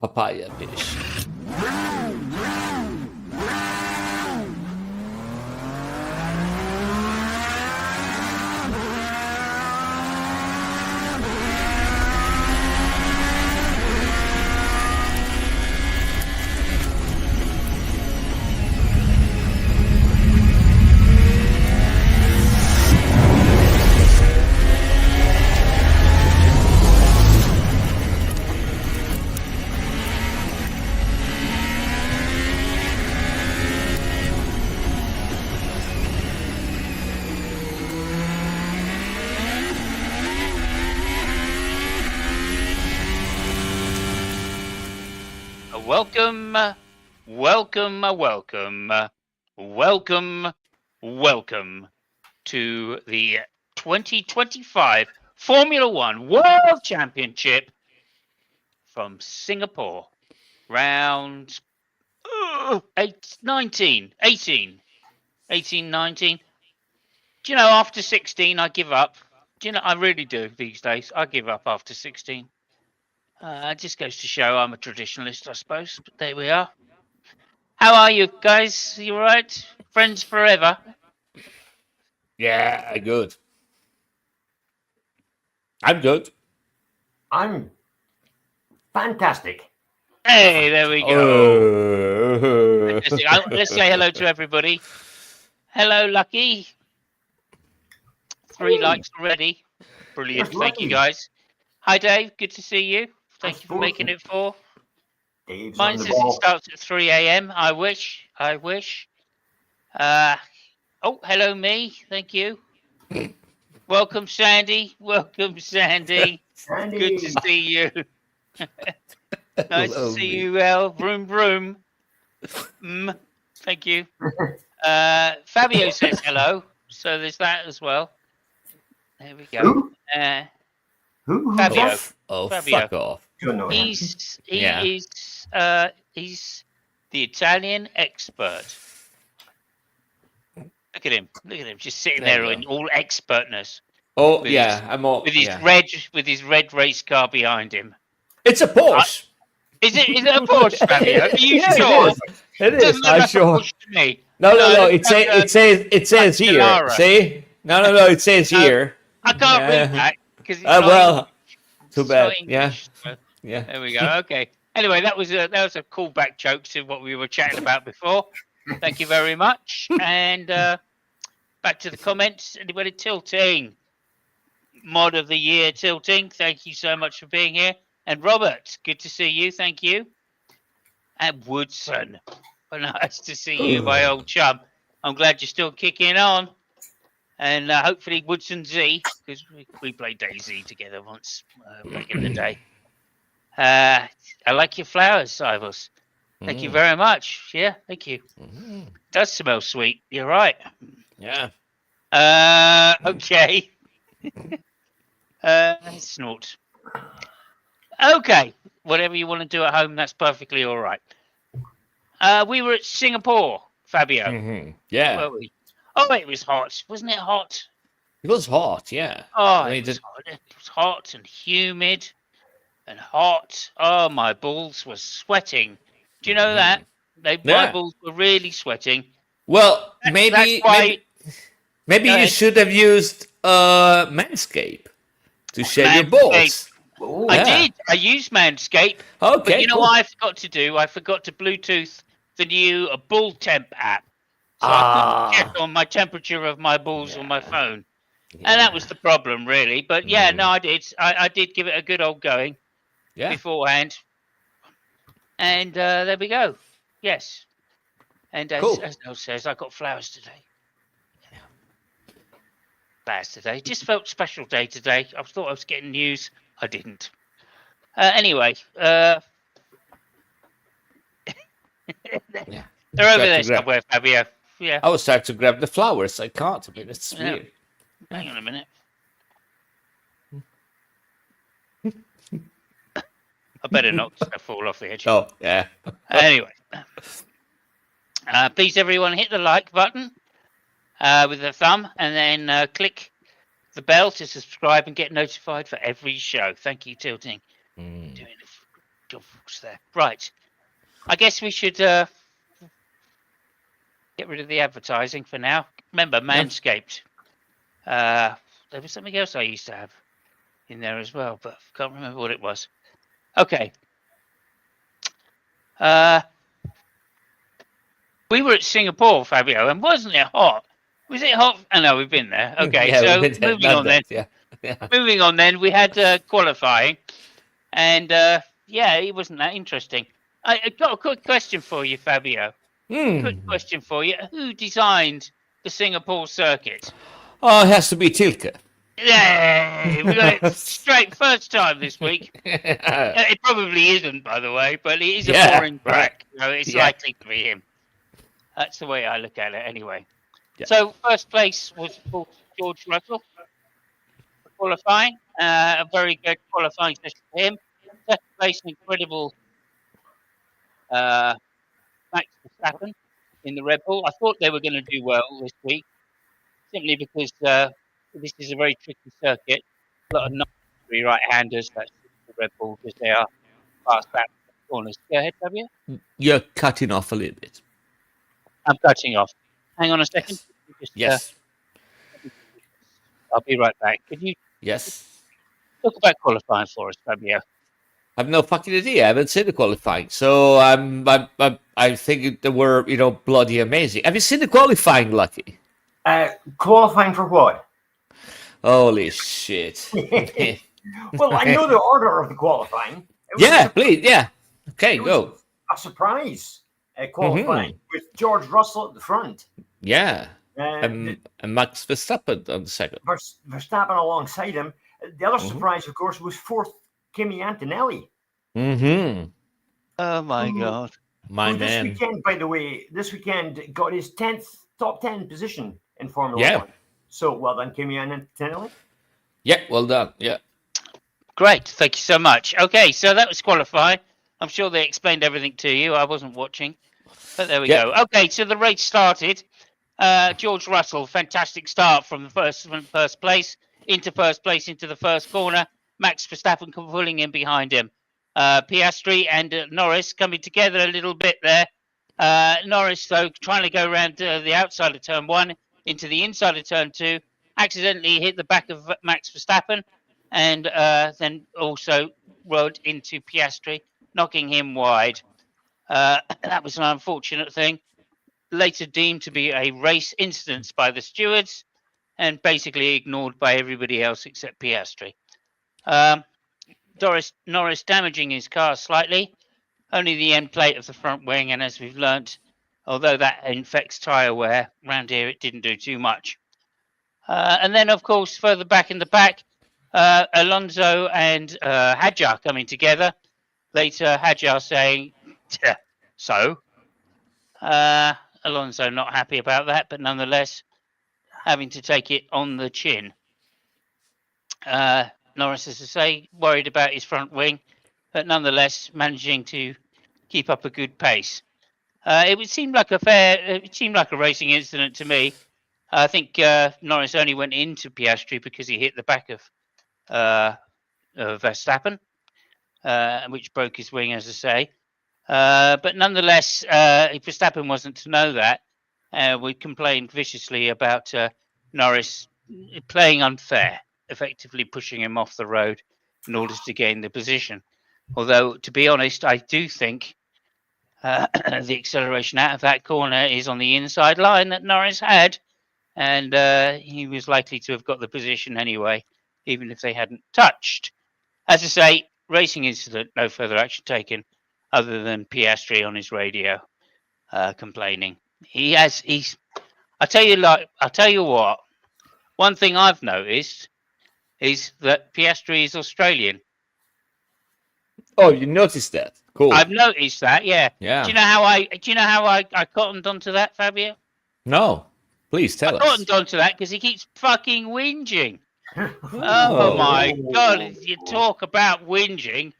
papaya fish. Welcome to the 2025 Formula One World Championship from Singapore, round 19. Do you know, after 16, I give up. Do you know, I really do these days. I give up after 16. It just goes to show I'm a traditionalist, I suppose. But there we are. How are you guys? You all right? Friends forever? Yeah, good. I'm good. I'm fantastic. Hey, there we go. Let's say hello to everybody. Hello, Lucky. 3 likes already. Brilliant. Yes, Thank you, Lucky. guys. Hi, Dave. Good to see you. Thank That's you for making it 4. Dave's Mine on the says it ball. starts at 3 a.m. I wish. Oh, hello, me. Thank you. Welcome, Sandy. Sandy. Good to see you. Nice Hello, to see me. you, El. Vroom, vroom. Thank you. Fabio says hello. So there's that as well. There we go. Who? Who? Fabio. Fabio. Fuck off. Don't know him. He's the Italian expert. Look at him, just sitting There there you in all expertness. Oh, With yeah, I'm all... with his red race car behind him. It's a Porsche. Is it a Porsche, Fabio? Are you Yeah, sure? It is. Doesn't look I'm like sure. a Porsche to me. No. it It looks like says here. Solara. See? No. It says No, here. I can't read that because it's Well, too it's bad. not English, so Yeah. there we go. Okay. Anyway, that was a callback joke to what we were chatting about before. Thank you very much. And back to the comments. Anybody tilting? Mod of the year tilting. Thank you so much for being here. And Robert, good to see you. Thank you. And Woodson, well, nice to see you, my old chum. I'm glad you're still kicking on. And hopefully Woodson Z, because we played DayZ together once back in the day. I like your flowers, Cybus. Thank you very much. Yeah, thank you. Does smell sweet. You're right. Yeah. Okay. Snort. Okay. Whatever you want to do at home, that's perfectly all right. We were at Singapore, Fabio. Yeah. Were we? Oh, it was hot. Wasn't it hot? It was hot, yeah. Oh, it was hot. It was hot and humid and hot. Oh, my balls were sweating. Do you know that? My balls were really sweating. Well, That's maybe you should have used Manscaped to shave your balls. Oh, I did. I used Manscaped. Okay, But you know what I forgot to do? I forgot to Bluetooth the new Bull Temp app. So I couldn't check on my temperature of my balls on my phone. And that was the problem, really. But yeah, no, I did. I did give it a good old going beforehand. And there we go. Yes. And as Nell says, I got flowers today. Flowers today. Just felt special day today. I thought I was getting news. I didn't. Anyway. They're over there somewhere, Fabio. Yeah. I was trying to grab the flowers. I can't. I mean, it's weird. Hang on a minute. I better not fall off the edge. Oh, yeah. Anyway. Please, everyone, hit the like button with the thumb and then click the bell to subscribe and get notified for every show. Thank you, Tilting. Doing there. Right. I guess we should get rid of the advertising for now. Remember, Manscaped. There was something else I used to have in there as well, but I can't remember what it was. Okay. We were at Singapore, Fabio, and wasn't it hot? Was it hot? I know we've been there. Okay, Yeah, so we've been there, moving done on then. that, yeah. Moving on then, we had qualifying, and yeah, it wasn't that interesting. I got a quick question for you, Fabio. Quick question for you. Who designed the Singapore circuit? Oh, it has to be Tilke. Yeah, we got it straight first time this week. It probably isn't, by the way, but it is a boring track. So it's likely to be him. That's the way I look at it, anyway. Yeah. So first place was for George Russell for qualifying. A very good qualifying session for him. Second place, incredible Max Verstappen in the Red Bull. I thought they were going to do well this week, simply because this is a very tricky circuit. A lot of non-free right-handers that the Red Bull because they are fast back corners. Go ahead, Fabio. You're cutting off a little bit. I'm cutting off. Hang on a second. Yes. I'll be right back. Could you talk about qualifying for us, Fabio? I have no fucking idea. I haven't seen the qualifying, so I think they were, bloody amazing. Have you seen the qualifying, Lucky? Qualifying for what? Holy shit! Well, I know the order of the qualifying. Please, Okay, go. A surprise qualifying with George Russell at the front. Yeah. And Max Verstappen on the second. Verstappen alongside him. The other surprise, of course, was fourth Kimi Antonelli. Oh my God. My man. This weekend, by the way, got his top 10 position in Formula 1. So well done, Kimi Antonelli. Yeah, well done. Yeah. Great. Thank you so much. Okay, so that was qualifying. I'm sure they explained everything to you. I wasn't watching. But there we go. Okay, so the race started. George Russell, fantastic start from the first place into the first corner. Max Verstappen pulling in behind him. Piastri and Norris coming together a little bit there. Norris, though, trying to go around the outside of turn 1 into the inside of turn 2, accidentally hit the back of Max Verstappen and then also rode into Piastri, knocking him wide. That was an unfortunate thing. Later deemed to be a race incident by the stewards and basically ignored by everybody else except Piastri. Norris damaging his car slightly, only the end plate of the front wing, and as we've learnt, although that infects tyre wear, around here it didn't do too much. And then, of course, further back in the pack, Alonso and Hadjar coming together. Later, Hadjar saying, so? Alonso not happy about that, but nonetheless having to take it on the chin. Norris, as I say, worried about his front wing, but nonetheless managing to keep up a good pace. It would seem like a racing incident to me. I think Norris only went into Piastri because he hit the back of Verstappen, which broke his wing, as I say. But nonetheless, if Verstappen wasn't to know that, we complained viciously about Norris playing unfair, effectively pushing him off the road in order to gain the position. Although, to be honest, I do think the acceleration out of that corner is on the inside line that Norris had, and he was likely to have got the position anyway, even if they hadn't touched. As I say, racing incident, no further action taken, other than Piastri on his radio complaining. I tell you what. One thing I've noticed is that Piastri is Australian. Oh, you noticed that? Cool. I've noticed that. Yeah. Yeah. Do you know how I cottoned onto that, Fabio? No. Please tell us. I cottoned onto that because he keeps fucking whinging. Oh my God! You talk about whinging.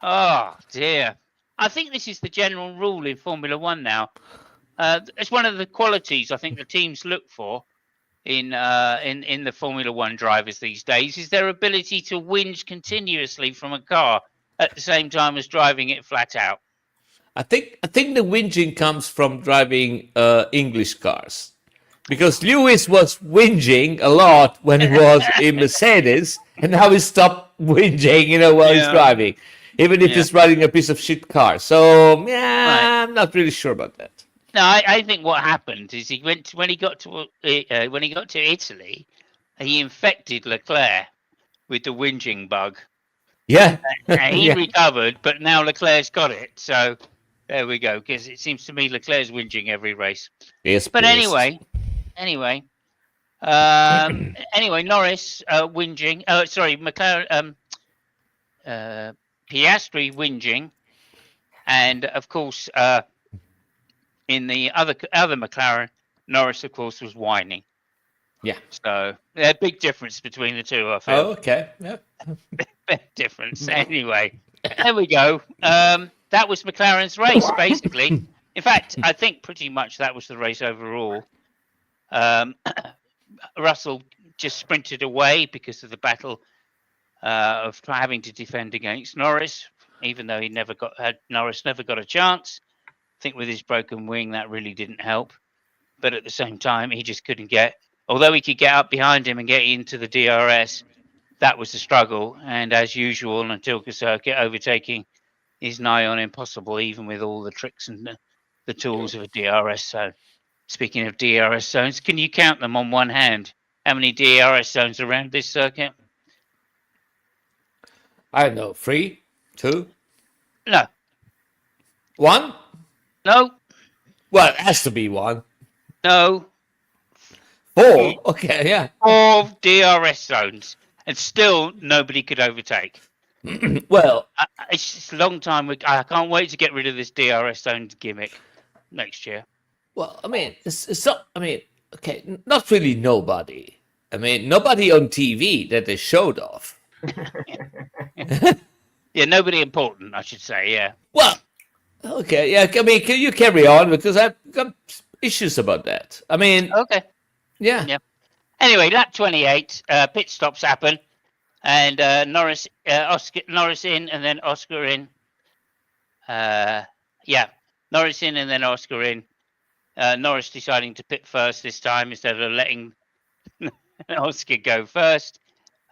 Oh dear. I think this is the general rule in Formula One now. It's one of the qualities I think the teams look for in the Formula One drivers these days is their ability to whinge continuously from a car at the same time as driving it flat out. I think the whinging comes from driving English cars, because Lewis was whinging a lot when he was in Mercedes, and now he stopped whinging, while he's driving, even if he's riding a piece of shit car. So I'm not really sure about that. No, I think what happened is when he got to Italy, he infected Leclerc with the whinging bug. Yeah, and he recovered, but now Leclerc's got it. So there we go. Because it seems to me Leclerc's whinging every race. Yes, but pissed. anyway, anyway, Norris whinging. Oh, sorry, McLaren, Piastri whinging, and of course, in the other McLaren, Norris, of course, was whining. Yeah. So a big difference between the two, I feel. Oh, okay. Yeah. Big difference. Anyway, there we go. That was McLaren's race, basically. In fact, I think pretty much that was the race overall. Russell just sprinted away because of the battle of having to defend against Norris, even though Norris never got a chance. I think with his broken wing, that really didn't help. But at the same time, he just couldn't although he could get up behind him and get into the DRS, that was the struggle. And as usual, on a Tilke circuit, overtaking is nigh on impossible, even with all the tricks and the tools of a DRS zone. Speaking of DRS zones, can you count them on one hand? How many DRS zones around this circuit? I don't know. 3, 2? No. 1? No. Well, it has to be 1. No. 4? Okay, yeah. 4 DRS zones, and still nobody could overtake. Well, it's just a long time. I can't wait to get rid of this DRS zones gimmick next year. Well, I mean, it's not. I mean, okay, not really nobody. I mean, nobody on TV that they showed off. Yeah, nobody important, I should say. Yeah. Well, okay, yeah. I mean, can you carry on, because I've got issues about that. I mean, okay, yeah. Anyway, lap 28, pit stops happen, and Norris in, and then Oscar in. Norris in, and then Oscar in. Norris deciding to pit first this time instead of letting Oscar go first.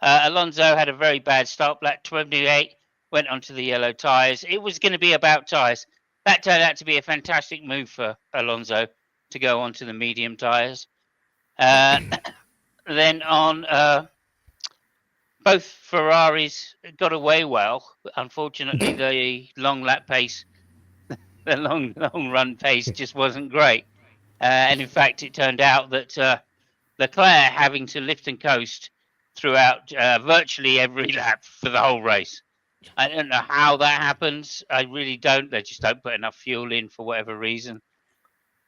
Alonso had a very bad start. Lap 28 went onto the yellow tyres. It was going to be about tyres. That turned out to be a fantastic move for Alonso to go onto the medium tyres. Then on both Ferraris got away well. Unfortunately, the long lap pace, the long run pace just wasn't great. And in fact, it turned out that Leclerc having to lift and coast throughout virtually every lap for the whole race. I don't know how that happens. I really don't. They just don't put enough fuel in for whatever reason.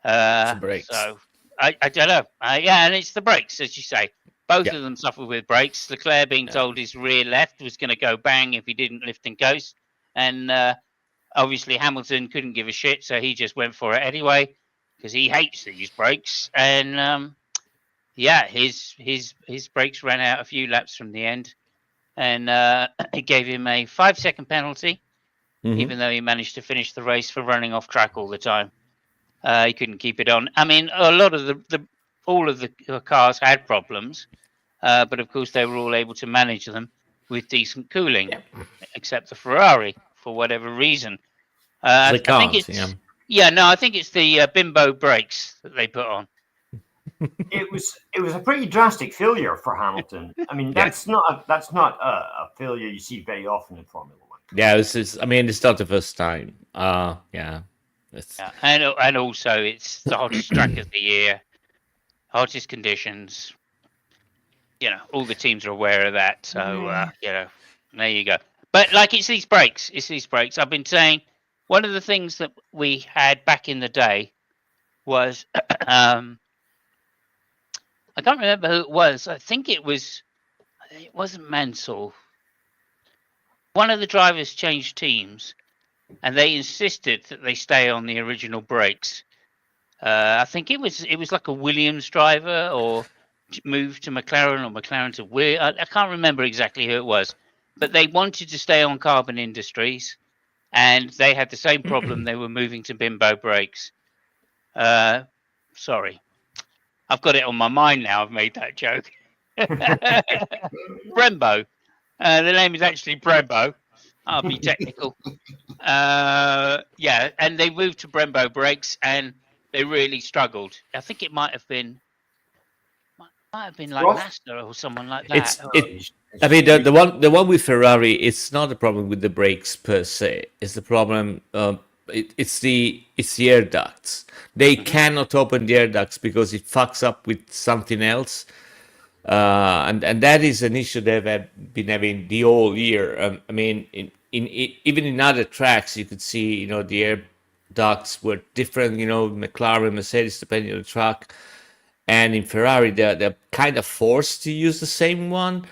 Brakes. So I don't know. And it's the brakes, as you say. Both of them suffer with brakes. Leclerc being told his rear left was going to go bang if he didn't lift and coast. And obviously Hamilton couldn't give a shit, so he just went for it anyway, because he hates these brakes. And his brakes ran out a few laps from the end, and it gave him a 5-second penalty, even though he managed to finish the race for running off track all the time. He couldn't keep it on. I mean, a lot of all of the cars had problems, but of course they were all able to manage them with decent cooling, except the Ferrari for whatever reason. I think it's the bimbo brakes that they put on. It was a pretty drastic failure for Hamilton. I mean, that's not a failure you see very often in Formula One. Yeah, it's not the first time. And also it's the hottest track of the year, hottest conditions. You know, all the teams are aware of that. So there you go. But it's these brakes. I've been saying one of the things that we had back in the day was I can't remember who it was. I think it wasn't Mansell. One of the drivers changed teams, and they insisted that they stay on the original brakes. I think it was like a Williams driver, or moved to McLaren, or McLaren to Williams. I can't remember exactly who it was, but they wanted to stay on Carbon Industries, and they had the same problem. They were moving to Bimbo brakes. Sorry, I've got it on my mind now. I've made that joke. Brembo. The name is actually Brembo. I'll be technical. Yeah, and they moved to Brembo brakes, and they really struggled. I think it might have been like What? Master or someone like It's that. it. I mean, the one with Ferrari. It's not a problem with the brakes per se. It's the problem. It's the air ducts. They cannot open the air ducts because it fucks up with something else. And that is an issue they've been having the whole year. I mean, even in other tracks, you could see, the air ducts were different. McLaren, Mercedes, depending on the truck, and in Ferrari, they're kind of forced to use the same one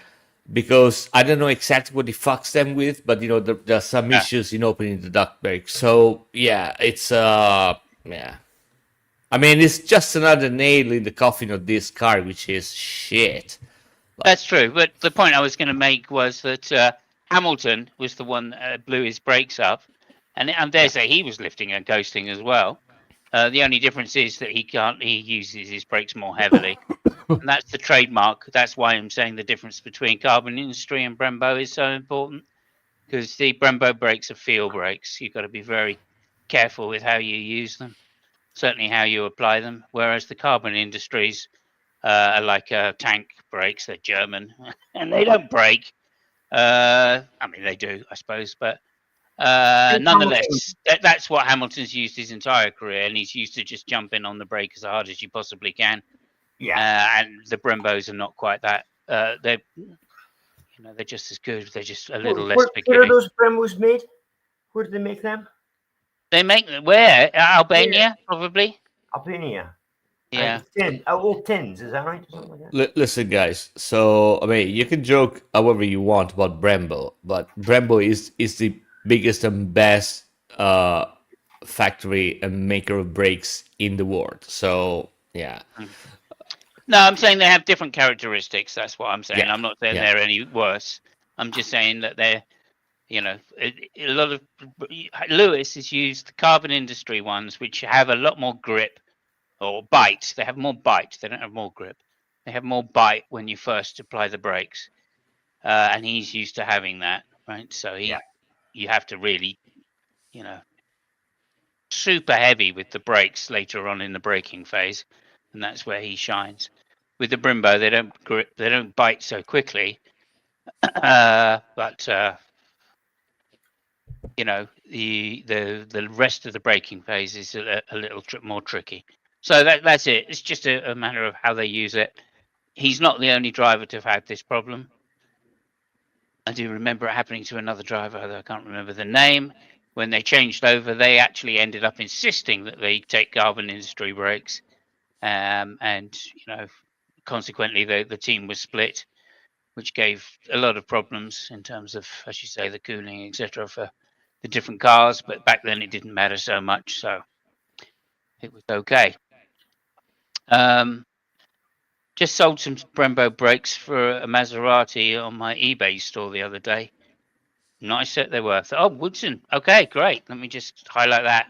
because I don't know exactly what it fucks them with, but there are some issues in opening the duct brake. So yeah, it's yeah. I mean, it's just another nail in the coffin of this car, which is shit. That's true, but the point I was going to make was that Hamilton was the one that blew his brakes up, and I dare say he was lifting and coasting as well. The only difference is that he uses his brakes more heavily, and that's the trademark. That's why I'm saying the difference between Carbon Industry and Brembo is so important, because the Brembo brakes are field brakes. You've got to be very careful with how you use them, certainly how you apply them, whereas the Carbon Industries are like tank brakes. They're German and they don't break. I mean, they do, I suppose, but nonetheless, that's what Hamilton's used his entire career, and he's used to just jumping on the brake as hard as you possibly can. Yeah. And the Brembos are not quite that. They're just as good. They're just a little less Where are forgiving. those Brembos made? Where do they make them? They make them where? Albania, probably. Albania. Yeah. Old tins, is that right? Like that? Listen, guys. So I mean, you can joke however you want about Brembo, but Brembo is the biggest and best factory and maker of brakes in the world. So yeah. No, I'm saying they have different characteristics. That's what I'm saying. Yeah, I'm not saying yeah. they're any worse. I'm just saying that they're, a lot of Lewis has used the Carbon Industry ones, which have a lot more grip or bite. They have more bite. They don't have more grip. They have more bite when you first apply the brakes, and he's used to having that, right? So you have to really, super heavy with the brakes later on in the braking phase, and that's where he shines. With the Brembo, they don't grip, they don't bite so quickly, but the rest of the braking phase is a little more tricky. So that's it. It's just a matter of how they use it. He's not the only driver to have had this problem. I do remember it happening to another driver, although I can't remember the name. When they changed over, they actually ended up insisting that they take Carbon Industry brakes, and consequently the team was split, which gave a lot of problems in terms of, as you say, the cooling, etc., for the different cars. But back then it didn't matter so much, so it was okay. Just sold some Brembo brakes for a Maserati on my eBay store the other day. Nice set they were. Oh, Woodson. Okay, great. Let me just highlight that.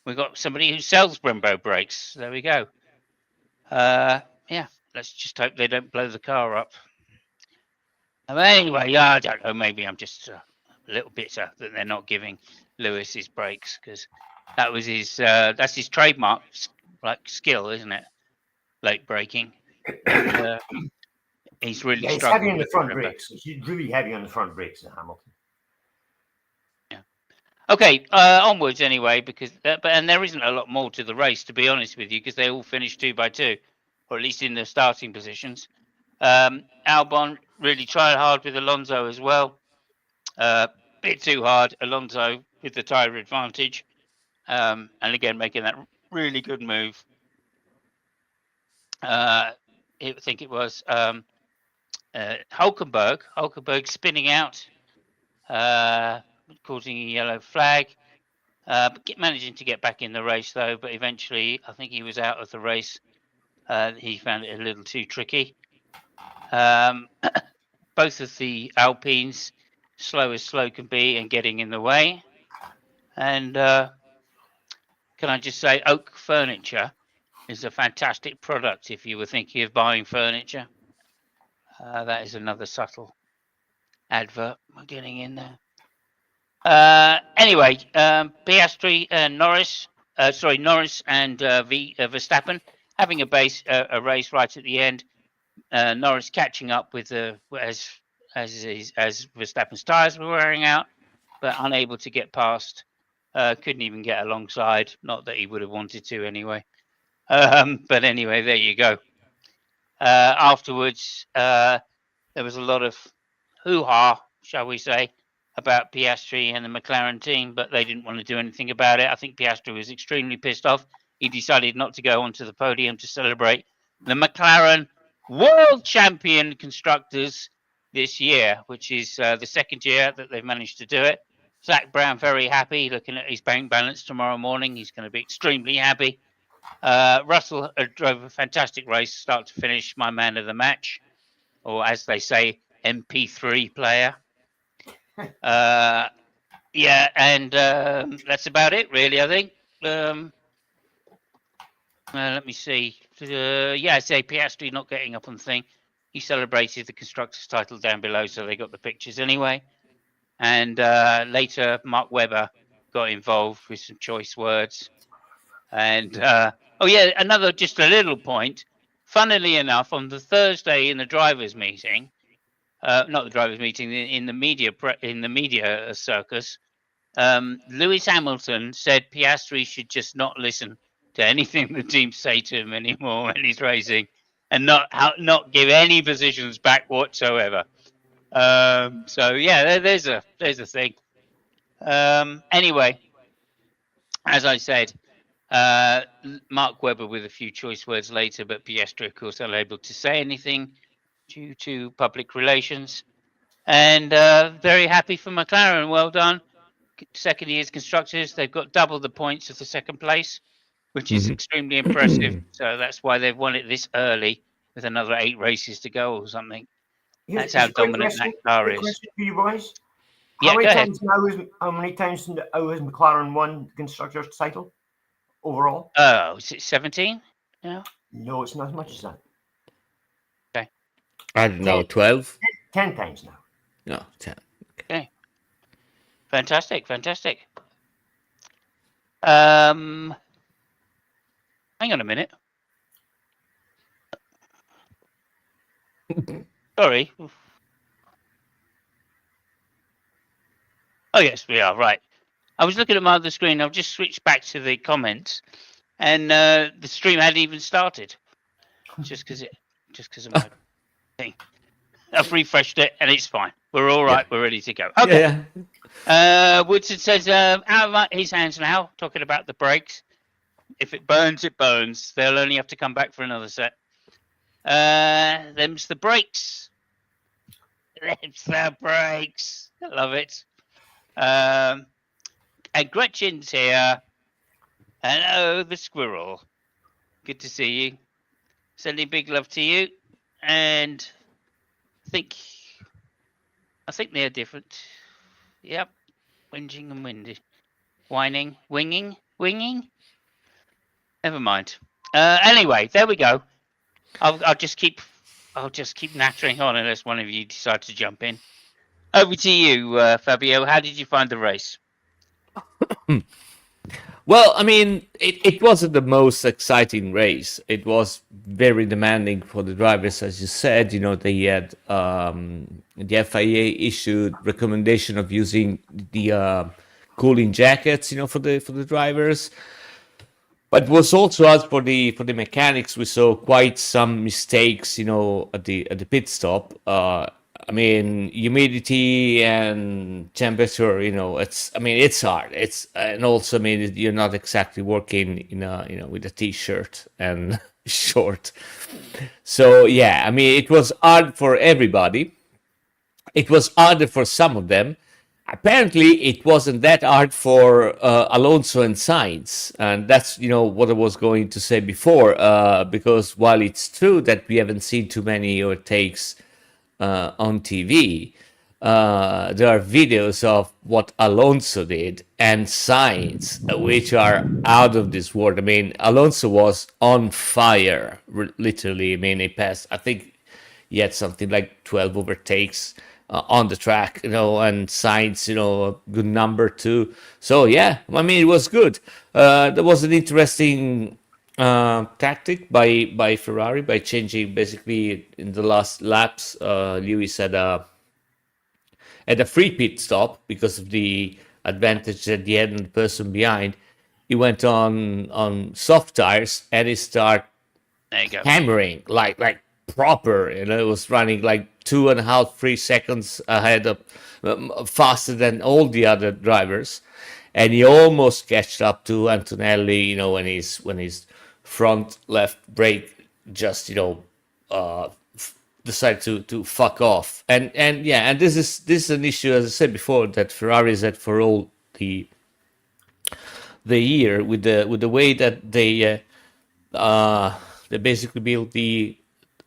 We've got somebody who sells Brembo brakes. There we go. Yeah, let's just hope they don't blow the car up. Anyway, I don't know. Maybe I'm just a little bitter that they're not giving Lewis his brakes, because that was that's his trademark skill, isn't it? Late braking. And, he's really He's struggled heavy on the with front Brembo. brakes. He's really heavy on the front brakes at Hamilton. Okay, onwards anyway, because and there isn't a lot more to the race, to be honest with you, because they all finished 2 by 2, or at least in the starting positions. Albon really tried hard with Alonso as well. Bit too hard. Alonso with the tyre advantage, and again making that really good move. I think it was Hulkenberg spinning out, causing a yellow flag. Managing to get back in the race though, but eventually I think he was out of the race. He found it a little too tricky. Both of the Alpines slow as slow can be and getting in the way. And can I just say, Oak Furniture is a fantastic product if you were thinking of buying furniture. That is another subtle advert we're getting in there. Anyway, Piastri and Norris and Verstappen having a race right at the end. Norris catching up with as Verstappen's tyres were wearing out, but unable to get past. Couldn't even get alongside. Not that he would have wanted to anyway. But anyway, there you go. Afterwards, there was a lot of hoo-ha, shall we say, about Piastri and the McLaren team, but they didn't want to do anything about it. I think Piastri was extremely pissed off. He decided not to go onto the podium to celebrate the McLaren World Champion Constructors this year, which is the second year that they've managed to do it. Zach Brown very happy, looking at his bank balance tomorrow morning. He's going to be extremely happy. Russell drove a fantastic race, start to finish, my man of the match, or as they say, MP3 player. Yeah, and that's about it, really, I think. Let me see. I say Piastri not getting up on the thing. He celebrated the Constructors' title down below, so they got the pictures anyway. And later, Mark Webber got involved with some choice words. And, another just a little point. Funnily enough, on the Thursday in the drivers' meeting, not the drivers' meeting, in the media circus, Lewis Hamilton said Piastri should just not listen to anything the team say to him anymore when he's racing, and not give any positions back whatsoever. There's a thing. Anyway, as I said, Mark Webber with a few choice words later, but Piastri, of course, unable to say anything due to public relations. And very happy for McLaren. Well done. Second year's constructors. They've got double the points of the second place, which is extremely impressive. So that's why they've won it this early with another 8 races to go or something. That's how dominant that car is. Question for you boys. Yeah, how many times has McLaren won the constructors' title overall? Is it 17? Yeah. No, it's not as much as that. Okay. I don't know, 12? 10 times now. No, 10. Okay. Fantastic. Hang on a minute. Sorry. Oh, yes, we are, right. I was looking at my other screen. I've just switched back to the comments, and the stream hadn't even started. Just because of my thing. I've refreshed it, and it's fine. We're all right. Yeah. We're ready to go. Okay. Yeah. Woodson says, out of his hands now, talking about the brakes. If it burns, it burns. They'll only have to come back for another set. Them's the brakes. Them's the brakes. I love it. And Gretchen's here. Hello, the squirrel. Good to see you. Sending big love to you. And I think they're different. Yep. Whinging and windy. Whining. Winging. Never mind. Anyway, there we go. I'll just keep nattering on unless one of you decides to jump in. Over to you, Fabio. How did you find the race? Well, I mean, it wasn't the most exciting race. It was very demanding for the drivers, as you said. You know, they had the FIA issued recommendation of using the cooling jackets, you know, for the drivers. But it was also as for the mechanics, we saw quite some mistakes, you know, at the pit stop. I mean, humidity and temperature, you know, it's hard. And also, I mean, you're not exactly working with a t-shirt and short. So, yeah, I mean, it was hard for everybody. It was harder for some of them. Apparently, it wasn't that hard for Alonso and Sainz. And that's, you know, what I was going to say before, because while it's true that we haven't seen too many overtakes on TV, there are videos of what Alonso did and Sainz, which are out of this world. I mean, Alonso was on fire, literally. I mean, he passed, I think he had something like 12 overtakes on the track, and Sainz, a good number too. So, yeah, I mean, it was good. There was an interesting tactic by Ferrari by changing basically in the last laps. Lewis had a free pit stop because of the advantage that he had on the person behind. He went on soft tires and he started hammering like proper. It was running like 2.5, 3 seconds ahead of faster than all the other drivers, and he almost catched up to Antonelli. When his front left brake just decided to fuck off. And this is an issue, as I said before, that Ferrari's had for all the year with the way that they basically build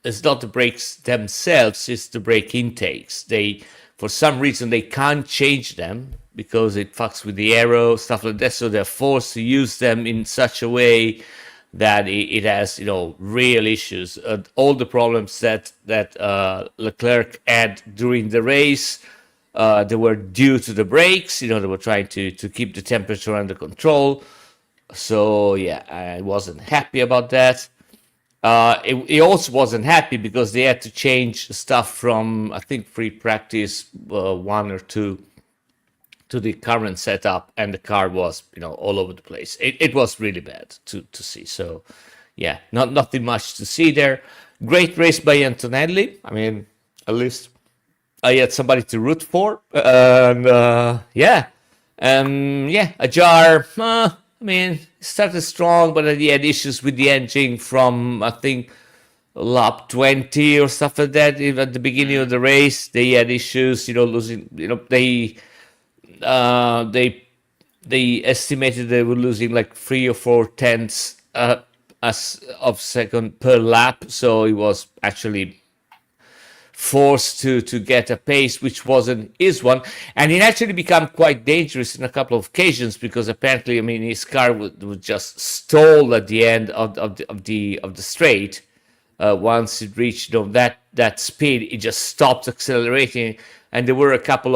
it's not the brakes themselves, it's the brake intakes. They, for some reason, they can't change them because it fucks with the aero, stuff like that, so they're forced to use them in such a way that it has, real issues. All the problems that Leclerc had during the race, they were due to the brakes. They were trying to keep the temperature under control. So, yeah, I wasn't happy about that. He also wasn't happy because they had to change stuff from, I think, free practice 1 or 2 to the current setup, and the car was, all over the place. It was really bad to see. So, yeah, nothing much to see there. Great race by Antonelli. I mean, at least I had somebody to root for. And, Ajar, I mean, started strong, but he had issues with the engine from, I think, lap 20 or stuff like that. Even at the beginning of the race, they had issues, losing, they estimated they were losing like 3 or 4 tenths of second per lap. So he was actually forced to get a pace which wasn't his one, and it actually became quite dangerous in a couple of occasions because apparently, I mean, his car would just stall at the end of the straight. Once it reached that speed, it just stopped accelerating, and there were a couple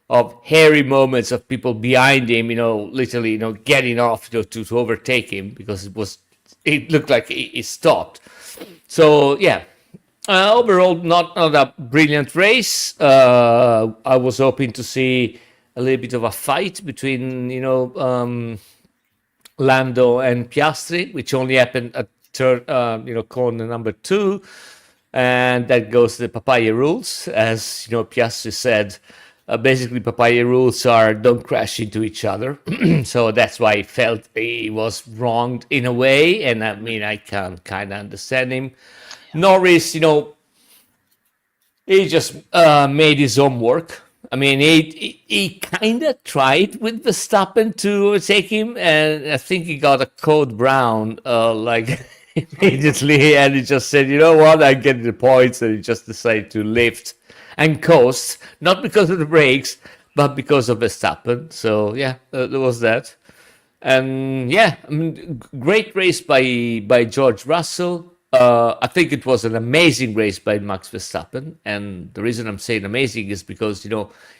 of hairy moments of people behind him, literally, getting off to overtake him because it looked like he stopped. So yeah. Overall, not a brilliant race. I was hoping to see a little bit of a fight between, Lando and Piastri, which only happened at corner number 2, and that goes to the papaya rules. As Piastri said, basically papaya rules are don't crash into each other. So that's why I felt he was wronged in a way, and I mean I can kind of understand him. Norris, he just made his own work. I mean, he kind of tried with Verstappen to take him, and I think he got a code brown like immediately, and he just said, you know what, I get the points, and he just decided to lift and coast, not because of the brakes, but because of Verstappen. So yeah, there was that. And yeah, I mean, great race by George Russell. I think it was an amazing race by Max Verstappen, and the reason I'm saying amazing is because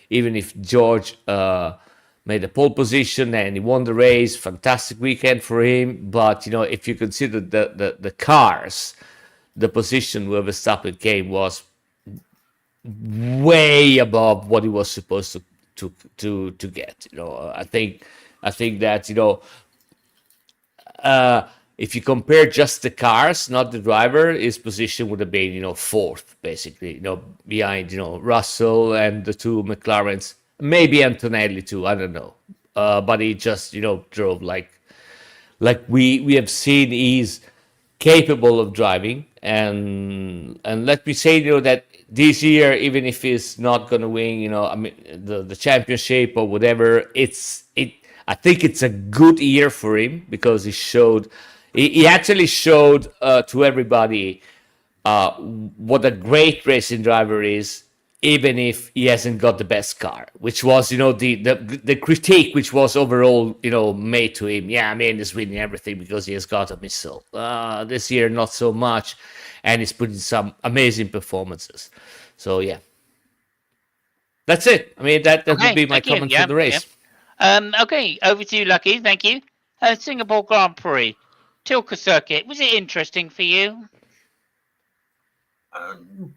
even if George made a pole position and he won the race, fantastic weekend for him. But if you consider the cars, the position where Verstappen came was way above what he was supposed to get. I think that if you compare just the cars, not the driver, his position would have been, fourth, basically, behind, Russell and the 2 McLarens, maybe Antonelli too, I don't know. But he just, drove like we have seen he's capable of driving. And let me say, that this year, even if he's not going to win, I mean, the championship or whatever, I think it's a good year for him because he actually showed to everybody what a great racing driver is even if he hasn't got the best car, which was, the critique which was overall, made to him. Yeah, I mean, he's winning everything because he has got a missile. This year, not so much, and he's putting some amazing performances. So yeah, that's it. I mean, that would be my thank you. comment for the race. Okay, over to you, Lucky. Thank you. Singapore Grand Prix, Tilke Circuit. Was it interesting for you?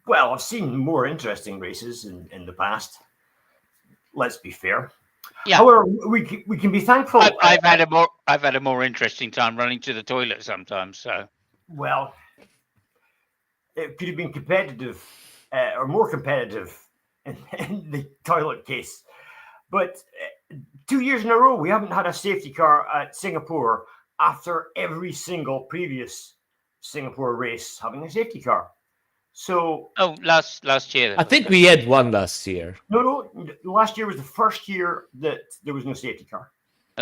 Well, I've seen more interesting races in the past. Let's be fair. Yeah. However, we can be thankful. I've had a more interesting time running to the toilet sometimes. So well, it could have been competitive or more competitive in the toilet case. But 2 years in a row, we haven't had a safety car at Singapore after every single previous Singapore race having a safety car. So, last year, I think we had one last year. No, last year was the first year that there was no safety car.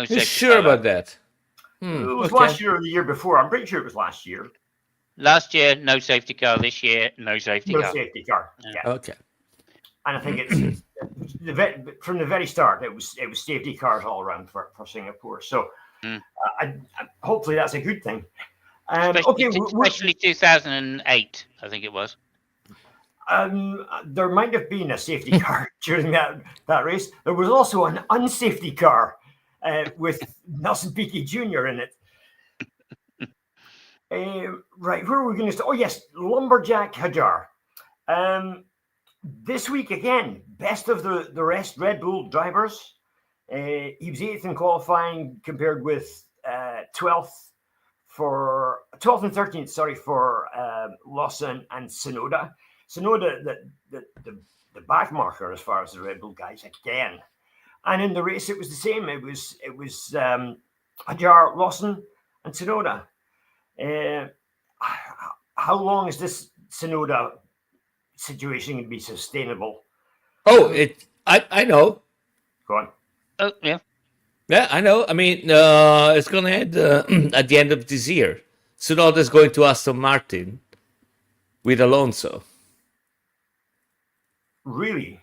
You're sure about that? It was last year or the year before. I'm pretty sure it was last year. Last year, no safety car. This year, no safety car. No safety car. Yeah. Okay. And I think it's from the very start, it was safety cars all around for Singapore. So, hopefully that's a good thing. Especially 2008, I think it was. There might have been a safety car during that race. There was also an unsafety car with Nelson Piquet Jr. in it. Right, where are we going to start? Oh, yes, Lumberjack Hajar. This week, again, best of the rest Red Bull drivers. He was 8th in qualifying compared with 12th and 13th, sorry, for Lawson and Tsunoda. Tsunoda, the back marker as far as the Red Bull guys again. And in the race, it was the same. It was Hajar, Lawson, and Tsunoda. How long is this Tsunoda situation going to be sustainable? Oh, I know. Go on. Oh, yeah. Yeah, I know. I mean, it's going to end at the end of this year. Tsunoda's going to Aston Martin with Alonso. Really?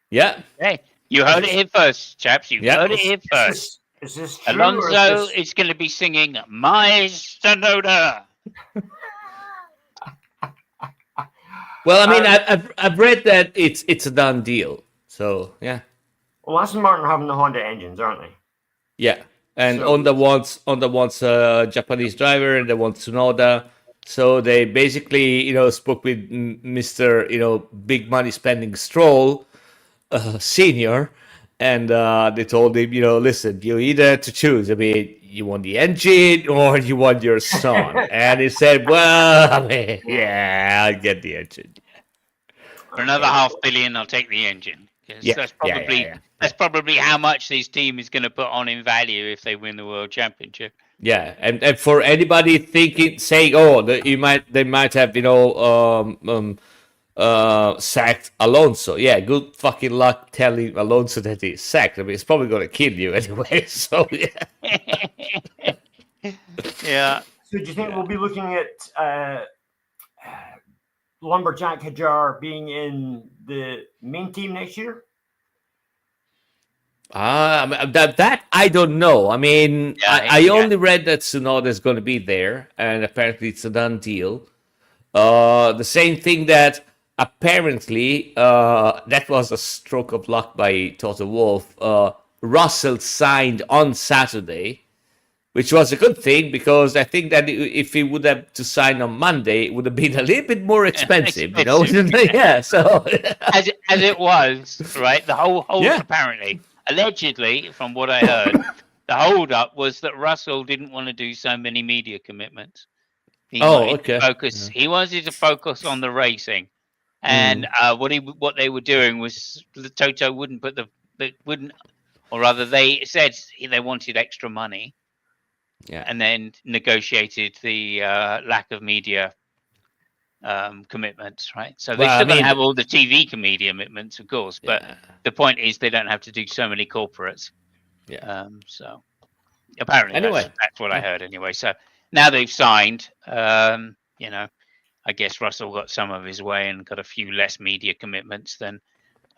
Yeah. Hey, you heard it here first, chaps. You heard it here first. Is this true? Alonso is going to be singing "My Tsunoda." Well, I mean, I've read that it's a done deal. So yeah. Well, Aston Martin are having the Honda engines, aren't they? Yeah, and Honda wants Japanese driver, and they want Tsunoda. So they basically, spoke with Mr. Big money spending Stroll, senior, and they told him, listen, you either have to choose. I mean, you want the engine or you want your son. And he said, well, I mean, yeah, I'll get the engine. For another $500 million, I'll take the engine. Yeah, that's probably how much this team is going to put on in value if they win the world championship. Yeah, and for anybody saying, oh, they might have, sacked Alonso. Yeah, good fucking luck telling Alonso that he's sacked. I mean, it's probably going to kill you anyway. So yeah. Yeah. So do you think we'll be looking at Lumberjack Hajar being in the main team next year? That I don't know. I mean, I only read that Tsunoda is going to be there, and apparently it's a done deal. The same thing that apparently that was a stroke of luck by Toto Wolff. Russell signed on Saturday, which was a good thing because I think that if he would have to sign on Monday, it would have been a little bit more expensive. Yeah. So as it was, right? The whole apparently. Allegedly, from what I heard, the hold-up was that Russell didn't want to do so many media commitments. He wanted to focus on the racing, and what they were doing was the Toto they said they wanted extra money, and then negotiated the lack of media commitments, right? So they're still going to have all the TV media commitments, of course, but the point is they don't have to do so many corporates. So apparently that's what I heard anyway. So now they've signed, I guess Russell got some of his way and got a few less media commitments than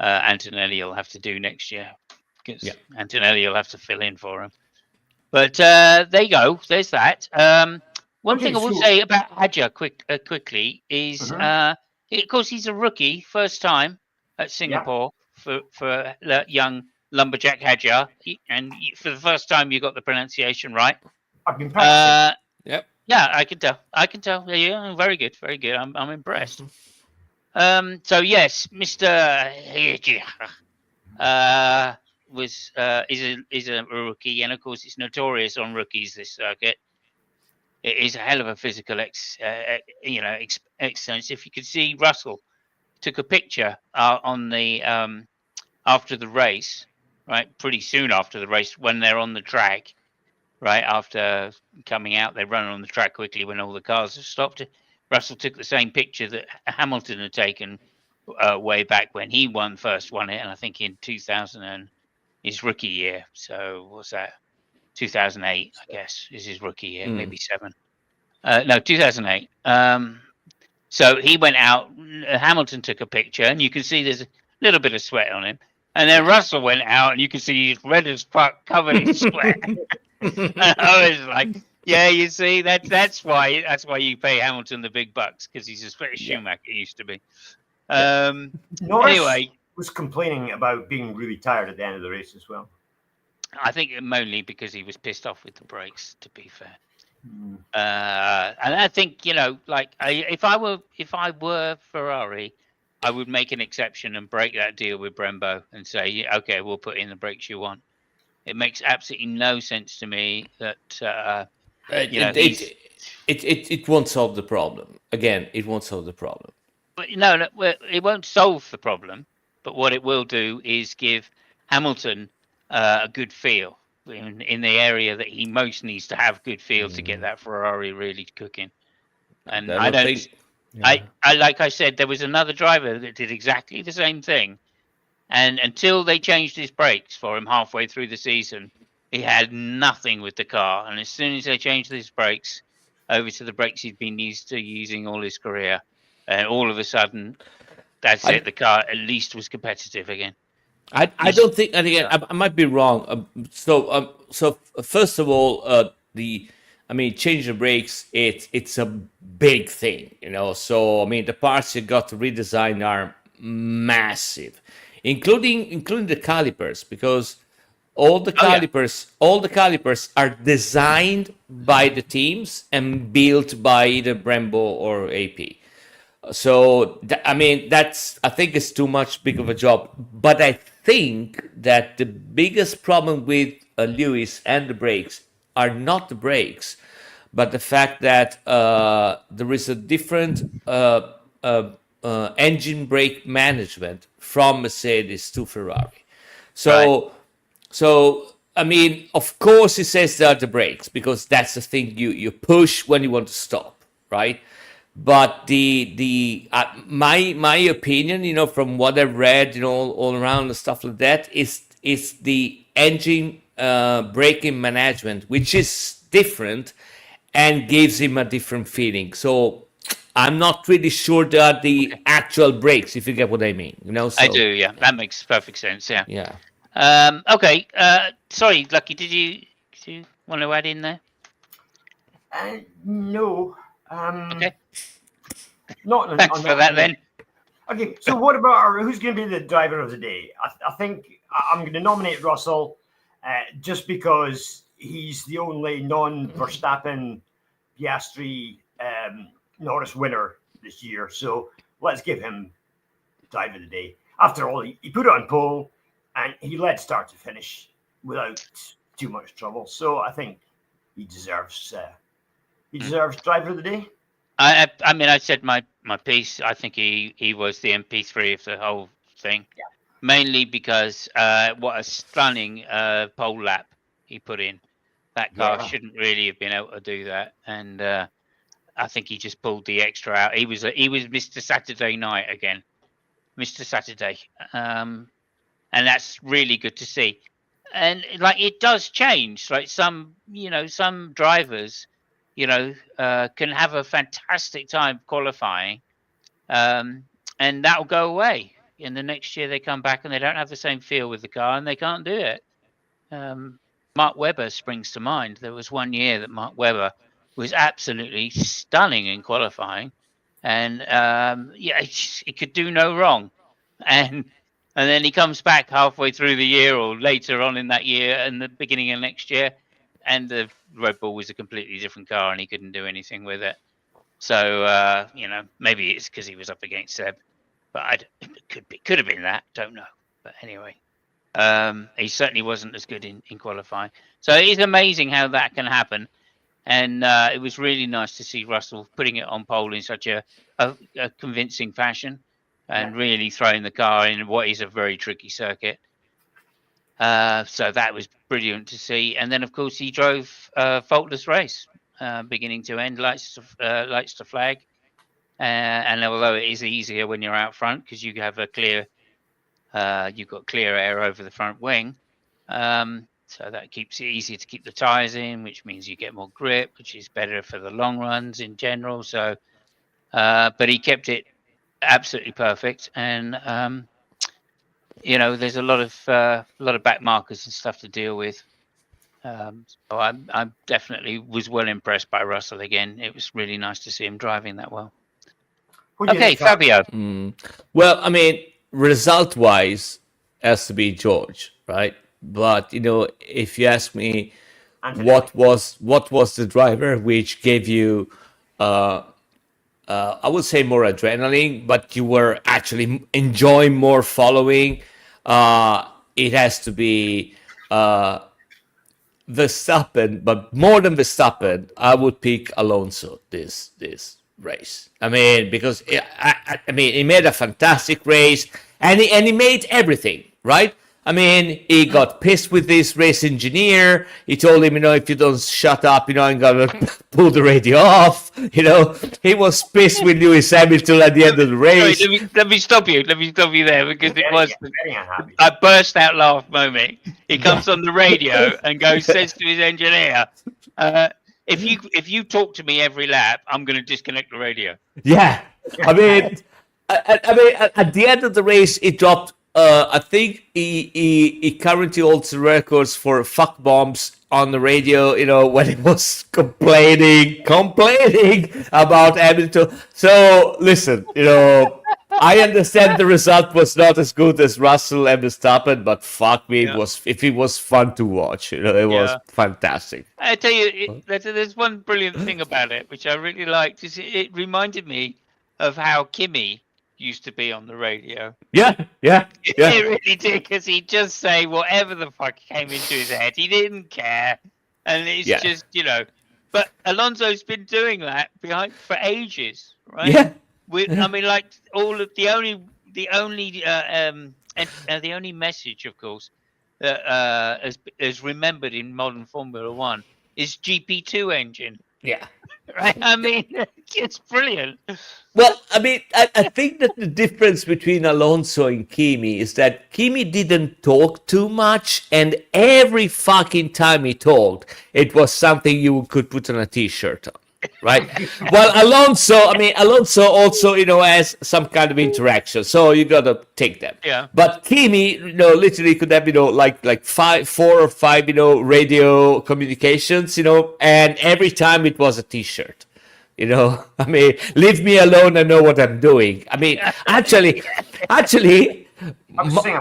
Antonelli will have to do next year, because Yeah. Antonelli will have to fill in for him. But there you go. There's that. One Okay, thing I will so say about Hadja quickly is, mhm, of course, he's a rookie, first time at yeah, Singapore for young lumberjack Hadja, and for the first time you got the pronunciation right. I've been practicing. Yep. Yeah, I can tell. I can tell. Yeah, very good, very good. I'm impressed. So yes, Mr. Hadja is a rookie, and of course it's notorious on rookies, this circuit. It is a hell of a physical excellence. If you could see, Russell took a picture on the after the race, right? Pretty soon after the race, when they're on the track, right after coming out, they run on the track quickly when all the cars have stopped. Russell took the same picture that Hamilton had taken way back when he first won it, and I think in 2000 and his rookie year. So what's that? 2008, I guess, is his rookie year, maybe 7. No, 2008. So he went out. Hamilton took a picture, and you can see there's a little bit of sweat on him. And then Russell went out, and you can see he's red as fuck, covered in sweat. And I was like, "Yeah, you see, that's why you pay Hamilton the big bucks, because he's as fit as Yeah. Schumacher used to be." Norris Anyway, was complaining about being really tired at the end of the race as well. I think mainly because he was pissed off with the brakes, to be fair. Mm. And I think, if I were Ferrari, I would make an exception and break that deal with Brembo and say, yeah, okay, we'll put in the brakes you want. It makes absolutely no sense to me that It won't solve the problem. Again, it won't solve the problem. But no, it won't solve the problem. But what it will do is give Hamilton a good feel in the area that he most needs to have good feel to get that Ferrari really cooking. And I don't think. I like I said, there was another driver that did exactly the same thing, and until they changed his brakes for him halfway through the season, he had nothing with the car. And as soon as they changed his brakes over to the brakes he'd been used to using all his career, and all of a sudden, that's it. The car at least was competitive again. I don't think, and again, I might be wrong. So first of all, change the brakes. It's a big thing, So the parts you got to redesign are massive, including the calipers, because all the calipers are designed by the teams and built by either Brembo or AP. So that's, I think it's too much big of a job. But I think that the biggest problem with Lewis and the brakes are not the brakes, but the fact that there is a different engine brake management from Mercedes to Ferrari. So of course he says they are the brakes, because that's the thing you push when you want to stop, right? But my opinion, from what I've read, all around and stuff like that, is the engine braking management, which is different and gives him a different feeling. So I'm not really sure that the actual brakes, if you get what I mean. So, I do, yeah. That makes perfect sense. Yeah. Yeah. Okay. Sorry, Lucky. Did you want to add in there? No. Okay. Not Thanks on for that then. Okay, so what about who's going to be the driver of the day? I think I'm going to nominate Russell just because he's the only non-Verstappen, Piastri, Norris winner this year. So let's give him driver of the day. After all, he put it on pole and he led start to finish without too much trouble. So I think he deserves driver of the day. I said my piece. I think he was the MP3 of the whole thing, mainly because what a stunning pole lap he put in. That car shouldn't really have been able to do that, and I think he just pulled the extra out. He was Mr. Saturday Night again, Mr. Saturday, and that's really good to see. And it does change. Like some drivers, can have a fantastic time qualifying, and that'll go away. and the next year they come back and they don't have the same feel with the car, and they can't do it. Mark Webber springs to mind. There was one year that Mark Webber was absolutely stunning in qualifying, and he could do no wrong. And then he comes back halfway through the year or later on in that year and the beginning of next year, and the Red Bull was a completely different car and he couldn't do anything with it. So maybe it's because he was up against Seb, but it could have been that. Don't know. But anyway, he certainly wasn't as good in qualifying. So it is amazing how that can happen. And it was really nice to see Russell putting it on pole in such a convincing fashion and really throwing the car in what is a very tricky circuit. So that was brilliant to see. And then, of course, he drove a faultless race, beginning to end, lights to flag. And although it is easier when you're out front because you have you've got clear air over the front wing. So that keeps it easier to keep the tyres in, which means you get more grip, which is better for the long runs in general. So, but he kept it absolutely perfect, and there's a lot of back markers and stuff to deal with. So I definitely was well impressed by Russell again. It was really nice to see him driving that well. Okay, Fabio. Well, I mean, result-wise, has to be George, right? But if you ask me, what was the driver which gave you, I would say more adrenaline, but you were actually enjoying more following? It has to be Verstappen, but more than Verstappen, I would pick Alonso this race. I mean, because he made a fantastic race, and he made everything right. I mean, he got pissed with this race engineer. He told him, if you don't shut up, I'm gonna pull the radio off. He was pissed with Lewis Hamilton at the end of the race. Sorry, let me stop you there because it was a burst out laugh moment. He comes on the radio and says to his engineer, if you talk to me every lap, I'm going to disconnect the radio. Yeah, I mean, at the end of the race, it dropped. I think he currently holds the records for fuck bombs on the radio. When he was complaining about Hamilton. So listen, I understand the result was not as good as Russell and Verstappen, but fuck me, it was fun to watch. It was fantastic. I tell you, there's one brilliant thing about it, which I really liked. Is it reminded me of how Kimi used to be on the radio. Yeah. It really did, because he'd just say whatever the fuck came into his head. He didn't care. And it's just, But Alonso's been doing that for ages, right? Yeah. I mean, like all of the only message, of course, that is remembered in modern Formula One is GP2 engine. Yeah. Right. I mean, it's brilliant. Well, I mean, I think that the difference between Alonso and Kimi is that Kimi didn't talk too much, and every fucking time he talked, it was something you could put on a t-shirt on. Right. Well, Alonso also, has some kind of interaction, so you gotta take them. Yeah. But Kimi, literally could have, like 4 or 5, radio communications, and every time it was a T-shirt. I mean, leave me alone. I know what I'm doing. I mean, actually,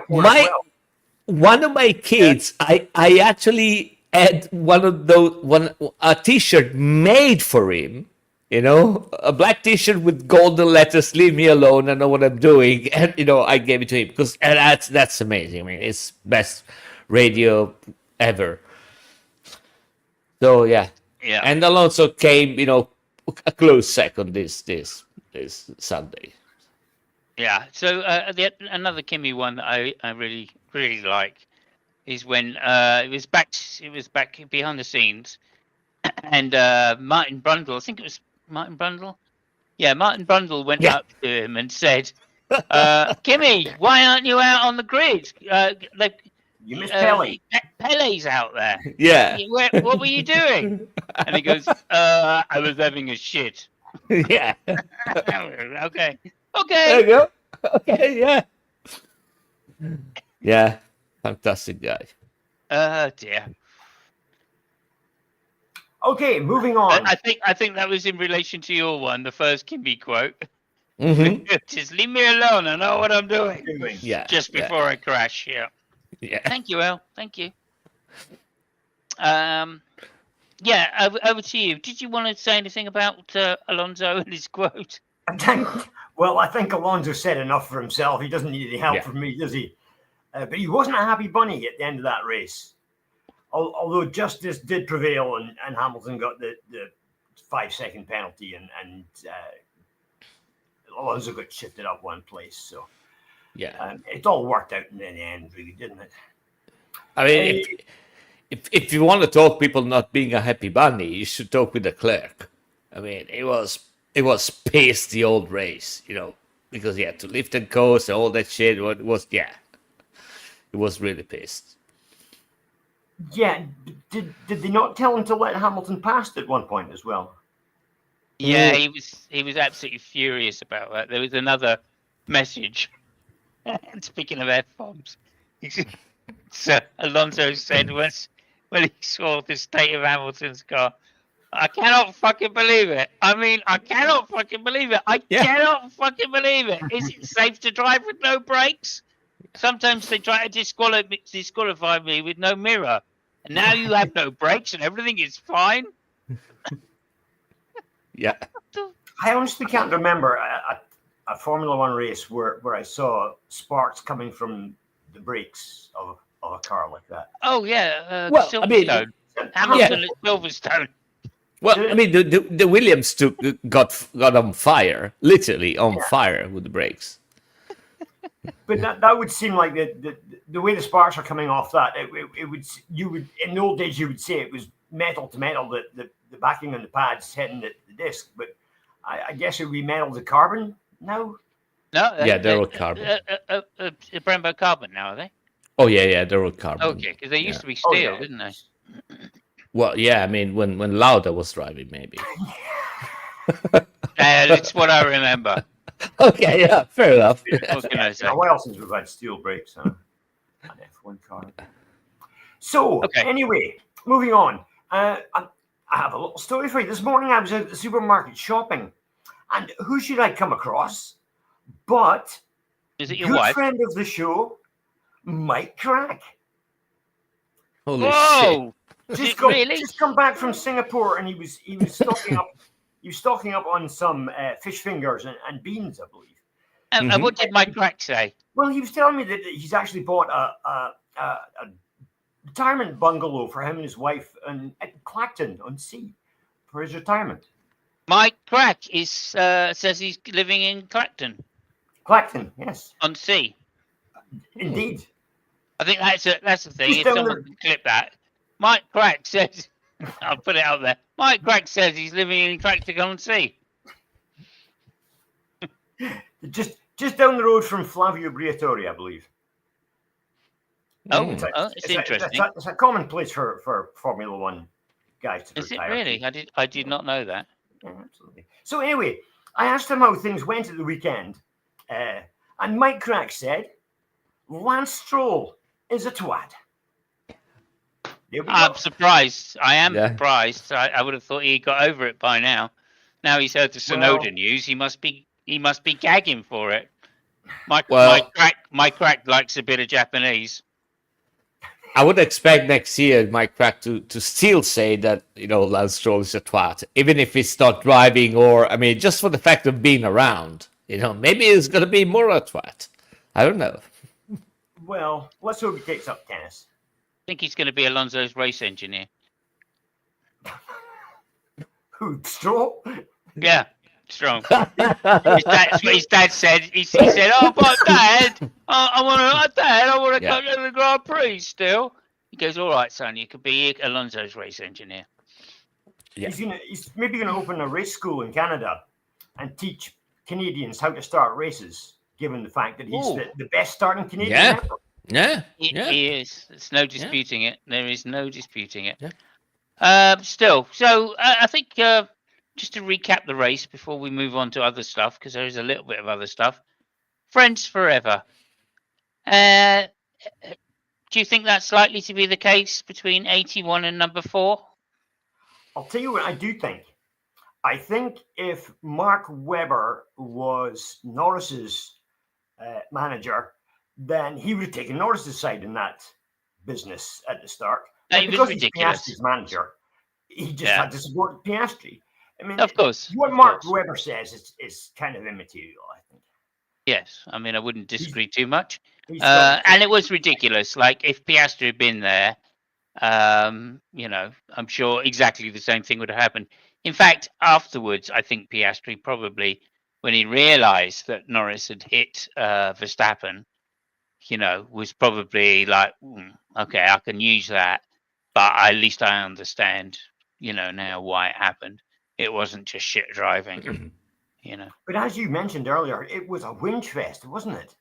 one of my kids, I actually had a T-shirt made for him, a black T-shirt with golden letters, leave me alone, I know what I'm doing, and I gave it to him because that's amazing. I mean, it's best radio ever. So yeah, and Alonso came, a close second this Sunday. Yeah. So another Kimi one that I really really like is when it was back behind the scenes, and Martin Brundle, I think it was Martin Brundle. Yeah, Martin Brundle went up to him and said, Kimi, why aren't you out on the grid? You missed Pele. Pele's out there. Yeah. What were you doing? And he goes, I was having a shit. Yeah. Okay. There you go. Okay, yeah. Yeah, fantastic guy. Oh dear. Okay, moving on. I think that was in relation to your one, the first Kimby quote. Hmm. Just leave me alone. I know what I'm doing. Yeah, Just before I crash. Yeah. yeah. Thank you, El. Thank you. Yeah, over to you. Did you want to say anything about Alonso and his quote? Well, I think Alonso said enough for himself. He doesn't need any help Yeah. from me, does he? But he wasn't a happy bunny at the end of that race. Although justice did prevail and Hamilton got the 5-second penalty and Alonso got shifted up one place. So Yeah. it all worked out in the end, really, didn't it? I mean, if you want to talk people not being a happy bunny, you should talk with the clerk. I mean, it was pissed the old race, because he had to lift and coast and all that shit. It was really pissed. Yeah, did they not tell him to let Hamilton pass at one point as well? Yeah, he was absolutely furious about that. There was another message. Speaking of F-bombs, so Alonso said when he saw the state of Hamilton's car, I cannot fucking believe it. I mean, I cannot fucking believe it. I cannot fucking believe it. Is it safe to drive with no brakes? Sometimes they try to disqualify me with no mirror. And now you have no brakes and everything is fine. Yeah. I honestly can't remember a Formula One race where I saw sparks coming from the brakes of a car like that. Oh yeah, Well, I mean, Silverstone. Hamilton at Silverstone. Well, I mean, the Williams got on fire, literally on fire with the brakes. But that would seem like the way the sparks are coming off that it would in the old days you would say it was metal to metal, the backing on the pads hitting the disc, but I guess it would be metal to carbon now. No, they're all carbon. Brembo carbon now, are they? Oh yeah, they're all carbon. Okay, because they used to be steel, didn't they? Well, yeah, I mean when Lauda was driving, maybe. That's what I remember. Okay, yeah, fair enough. What can I say? A while since we've had steel brakes on an F1 car. So, anyway, moving on. I have a little story for you. This morning I was at the supermarket shopping, and who should I come across but is it your good wife? friend of the show, Mike Crack. Holy shit! Just come back from Singapore, and he was stocking up. He was stocking up on some fish fingers and beans, I believe. And what did Mike Crack say? Well, he was telling me that he's actually bought a retirement bungalow for him and his wife at Clacton on Sea for his retirement. Mike Crack says he's living in Clacton. Clacton, yes. On Sea. Indeed. I think that's the thing. If someone can clip that. Mike Crack says, I'll put it out there. Mike Crack says he's living in Clacton on Sea. Just down the road from Flavio Briatore, I believe. It's interesting. It's a common place for Formula One guys to retire. Is it really? I did not know that. Yeah, absolutely. So anyway, I asked him how things went at the weekend, and Mike Crack said, Lance Stroll is a twat. I'm surprised. I am surprised. I would have thought he got over it by now. Now he's heard the Sonoda news. He must be gagging for it. Mike Crack likes a bit of Japanese. I would expect next year Mike Crack to still say that Lance Stroll is a twat, even if he's not driving, or I mean, just for the fact of being around. Maybe he's going to be more a twat. I don't know. Well, let's hope he takes up tennis. I think he's going to be Alonso's race engineer. Who, Stroll? Yeah, strong. His dad said. He said, "Oh, but Dad, I want to come to the Grand Prix still." He goes, "All right, son, you could be Alonso's race engineer." Yeah. He's maybe going to open a race school in Canada and teach Canadians how to start races, given the fact that he's the best starting Canadian ever. Yeah. He is. There's no disputing it. There is no disputing it. Yeah. Still, so I think just to recap the race before we move on to other stuff, because there is a little bit of other stuff. Friends forever. Uh, do you think that's likely to be the case between 81 and number 4? I'll tell you what I do think. I think if Mark Webber was Norris's manager, then he would have taken Norris's side in that business at the start. It was Because he's ridiculous. Piastri's manager, he just had to support Piastri. I mean, Of course. what of Mark course. Webber says is kind of immaterial, I think. Yes, I mean, I wouldn't disagree too much. He's got- And it was ridiculous. Like, if Piastri had been there, you know, I'm sure exactly the same thing would have happened. In fact, afterwards, I think Piastri probably, when he realised that Norris had hit Verstappen, you know, was probably like, okay, I can use that, but at least I understand, you know, now why it happened. It wasn't just shit driving, you know. But as you mentioned earlier, it was a whinge fest, wasn't it?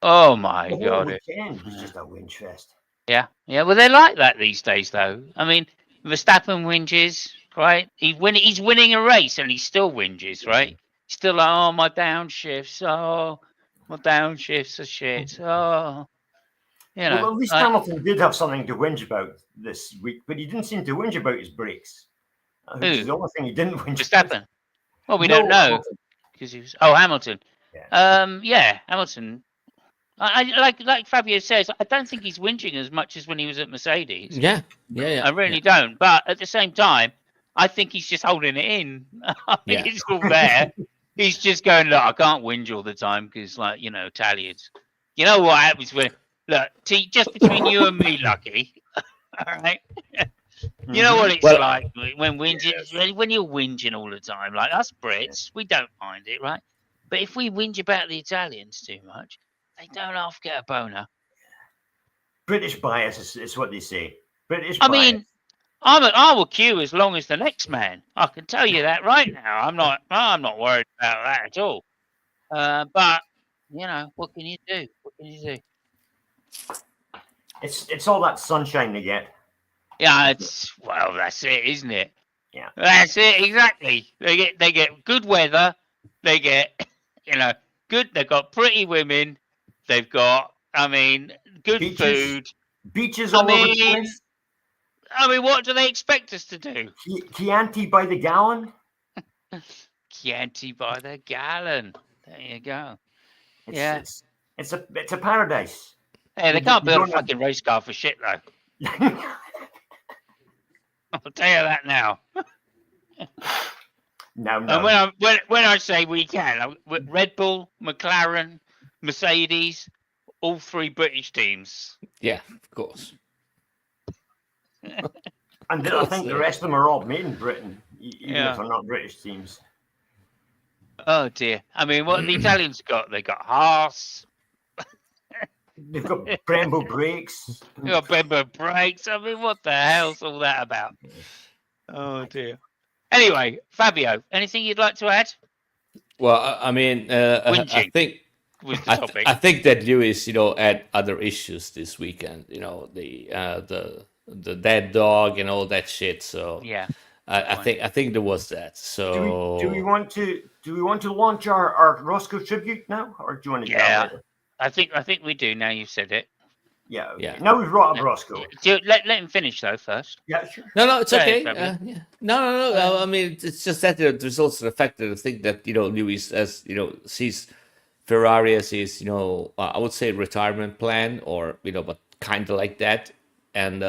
Oh my The whole god! weekend was just a whinge fest. Yeah, yeah. Well, they're like that these days, though. I mean, Verstappen whinges, right? He's winning a race, and he still whinges, right? He's still like, oh, my downshifts, oh, my downshifts are shit, oh, you know. Well, at least Hamilton did have something to whinge about this week, but he didn't seem to whinge about his brakes. Which is the only thing he didn't whinge about. Verstappen. Well, we don't know because he was. Oh, Hamilton. Yeah, Hamilton. I like Fabio says, I don't think he's whinging as much as when he was at Mercedes. Yeah. I really don't. But at the same time, I think he's just holding it in. I think it's all there. He's just going, look, I can't whinge all the time because, like, you know, Italians. You know what happens when, look, just between you and me, Lucky, all right? You know what it's like when whinging, when you're whinging all the time, like us Brits, we don't mind it, right? But if we whinge about the Italians too much, they don't half get a boner. British bias is what they say. British I bias. mean, I will queue as long as the next man. I can tell you that right now. I'm not worried about that at all. But you know, what can you do? What can you do? It's all that sunshine they get. Yeah, that's it, isn't it? Yeah, that's it exactly. They get good weather. They get, you know, good. They've got pretty women. They've got, I mean, good food. Beaches all over the place. I mean, what do they expect us to do? Chianti by the gallon. Chianti by the gallon. There you go. It's a paradise. Hey, they can't build a fucking race car for shit though. I'll tell you that now. No. And when I say we can, Red Bull, McLaren, Mercedes, all 3 British teams. Yeah, of course. And I think the rest of them are all made in Britain, even if they're not British teams. Oh dear! I mean, what the Italians got? They got Haas. They've got Brembo brakes. They got Brembo brakes. I mean, what the hell's all that about? Oh dear. Anyway, Fabio, anything you'd like to add? Well, I mean, I think was the topic. I think that Lewis, you know, had other issues this weekend. You know, the dead dog and all that shit. So yeah, I think there was that. So do we want to launch our Roscoe tribute now, or do you want to? Yeah, I think we do now. You've said it. Yeah. Okay. Yeah. Now we've brought up Roscoe. Let him finish though first. Yeah, sure. No, it's okay. No. I mean, it's just that there's also the fact that I think that, you know, Lewis, as you know, sees Ferrari as his, you know, I would say retirement plan, or, you know, but kind of like that. And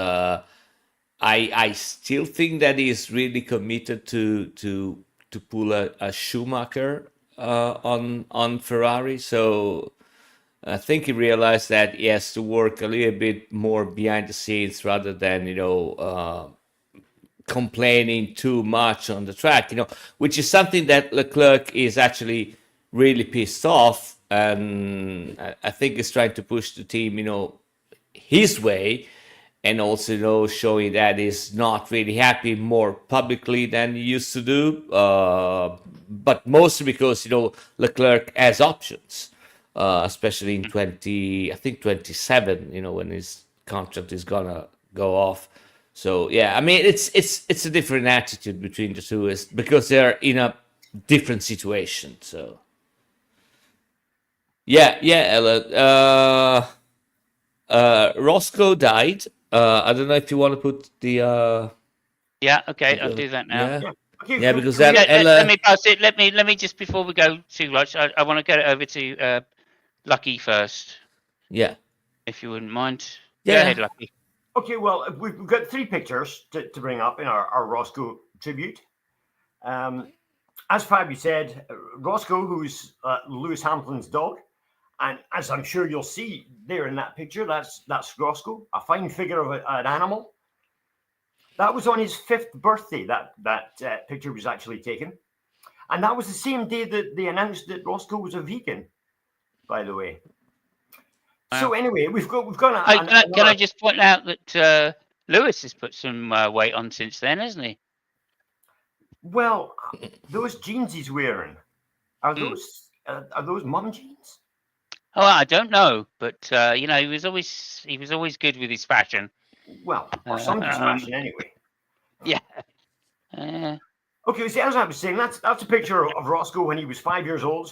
I still think that he's really committed to pull a Schumacher on Ferrari. So I think he realized that he has to work a little bit more behind the scenes rather than, you know, complaining too much on the track, you know, which is something that Leclerc is actually really pissed off. And I think he's trying to push the team, you know, his way, and also, you know, showing that he's not really happy more publicly than he used to do. But mostly because, you know, Leclerc has options. Especially in 27, you know, when his contract is gonna go off. So yeah, I mean, it's a different attitude between the two, is because they're in a different situation. So yeah, Ella. Roscoe died. I don't know if you want to put the Yeah, okay, I'll do that now. yeah. Yeah. Okay. Yeah, can- because can we- that Let me pass it. Let me just before we go too much. I want to get it over to Lucky first, yeah. if you wouldn't mind. Yeah, Go yeah. ahead, Lucky. Okay, well, we've got three pictures to bring up in our Roscoe tribute. As Fabio said, Roscoe, who's Lewis Hamilton's dog, and as I'm sure you'll see there in that picture, that's Roscoe, a fine figure of an animal. That was on his 5th birthday that picture was actually taken, and that was the same day that they announced that Roscoe was a vegan. By the way. So Wow. anyway, we've got Can I just point out that Lewis has put some weight on since then, hasn't he? Well, those jeans he's wearing are Hmm. those mum jeans? Oh, I don't know, but you know, he was always good with his fashion. Well, or somebody's fashion anyway. Yeah. Okay, see, as I was saying, that's a picture of Roscoe when he was 5 years old,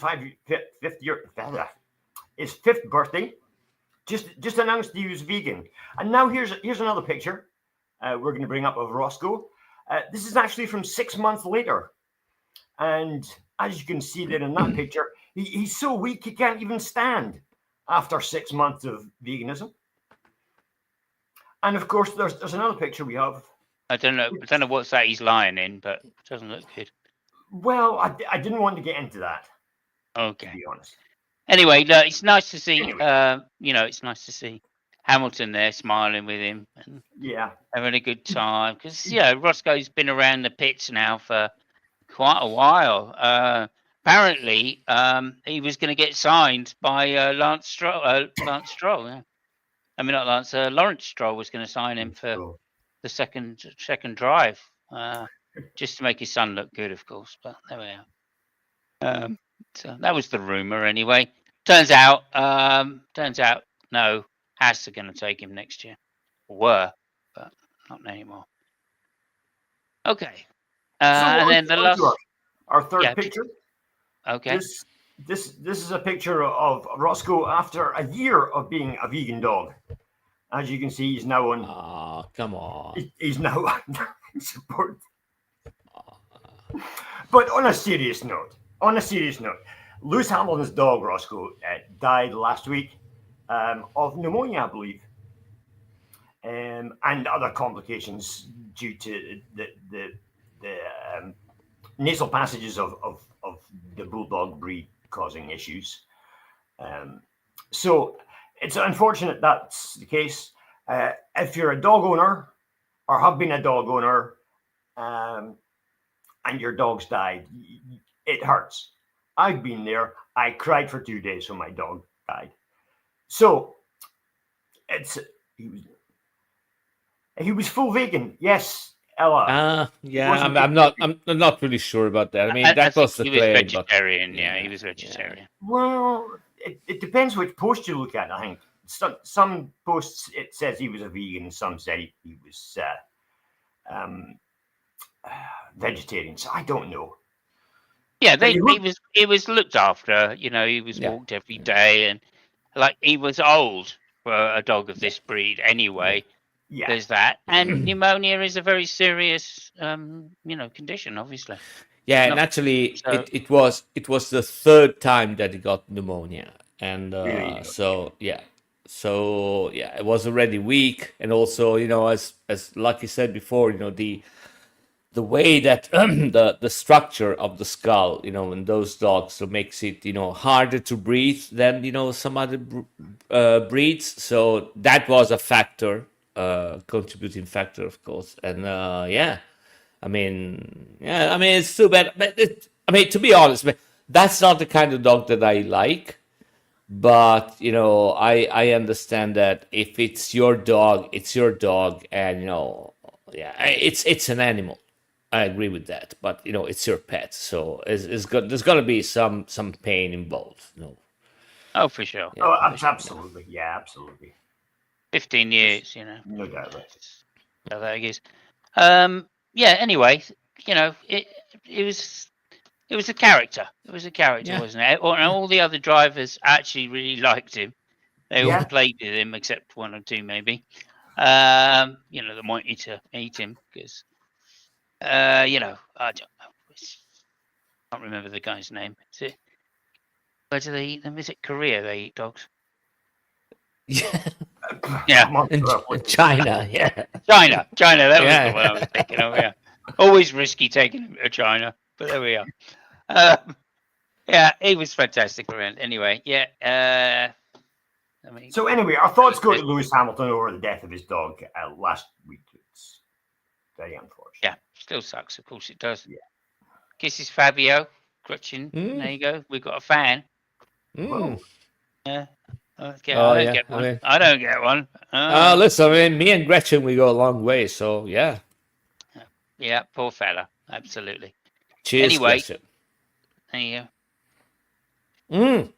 his 5th birthday. Just announced he was vegan, and now here's another picture we're going to bring up of Roscoe. This is actually from 6 months later, and as you can see there in that picture, he's so weak he can't even stand after 6 months of veganism. And of course, there's another picture we have. I don't know what's that he's lying in, but it doesn't look good. Well, I didn't want to get into that, to Okay. be honest. Anyway, look, it's nice to see. Anyway. You know, it's nice to see Hamilton there smiling with him and Yeah. having a good time because Roscoe's been around the pits now for quite a while. Apparently, he was going to get signed by Lance Stroll. Lance Stroll, yeah. I mean, not Lance. Lawrence Stroll was going to sign him for the second drive, just to make his son look good, of course. But there we are. So that was the rumor, anyway. Turns out, no, Haas are going to take him next year. Were, but not anymore. Okay. And then the last, our third picture. Okay. This is a picture of Roscoe after a year of being a vegan dog. As you can see, he's now on. Oh, come on. He's now on support. But on a serious note, Lewis Hamilton's dog Roscoe died last week of pneumonia, I believe, and other complications due to the nasal passages of the bulldog breed causing issues. So it's unfortunate that's the case. If you're a dog owner or have been a dog owner and your dog's died, it hurts. I've been there. I cried for 2 days when my dog died. So he was full vegan. Yes, Ella. Yeah, I'm not really sure about that. I mean, that was the claim. He was vegetarian. But, yeah, he was vegetarian. Well, it depends which post you look at. I think some posts it says he was a vegan, some say he was vegetarian. So I don't know. Yeah, he was looked after. You know, he was walked every day, and like he was old for a dog of this breed anyway. Yeah. There's that, and pneumonia is a very serious, condition, obviously. Yeah, and actually, it was the third time that he got pneumonia, and so it was already weak, and also as Lucky said before, the way that the structure of the skull, in those dogs, so makes it harder to breathe than some other breeds. So that was a factor, contributing factor, of course, and I mean, it's too bad. But to be honest, that's not the kind of dog that I like. But I understand that if it's your dog, it's your dog, and it's an animal. I agree with that, but it's your pet, so there's gonna be some pain involved. Oh, for sure. Yeah, absolutely. Yeah, absolutely. 15 years, No doubt. So there it is. Anyway, it was a character. It was a character, wasn't it? And all the other drivers actually really liked him. They all Yeah. played with him except one or two, maybe. That wanted to eat him because, I don't know. I can't remember the guy's name. Is it? Where do they eat them? Is it Korea they eat dogs? Yeah. Yeah. Come on, In what- China, yeah. China. That was Yeah. the one I was thinking of. Yeah. Always risky taking him to China, but there we are. Yeah, he was fantastic around. Anyway, yeah. So anyway, our thoughts go to Lewis Hamilton over the death of his dog last week. It's very unfortunate. Yeah, still sucks. Of course it does. Yeah. Kisses Fabio, Gretchen. There you go. We've got a fan. Mm. Yeah. Okay, Oh, I don't yeah, get I one. mean- I don't get one. Listen, I mean, me and Gretchen, we go a long way, so yeah. Yeah, poor fella. Absolutely. Cheers, Anyway. Gretchen. There you go. Mm.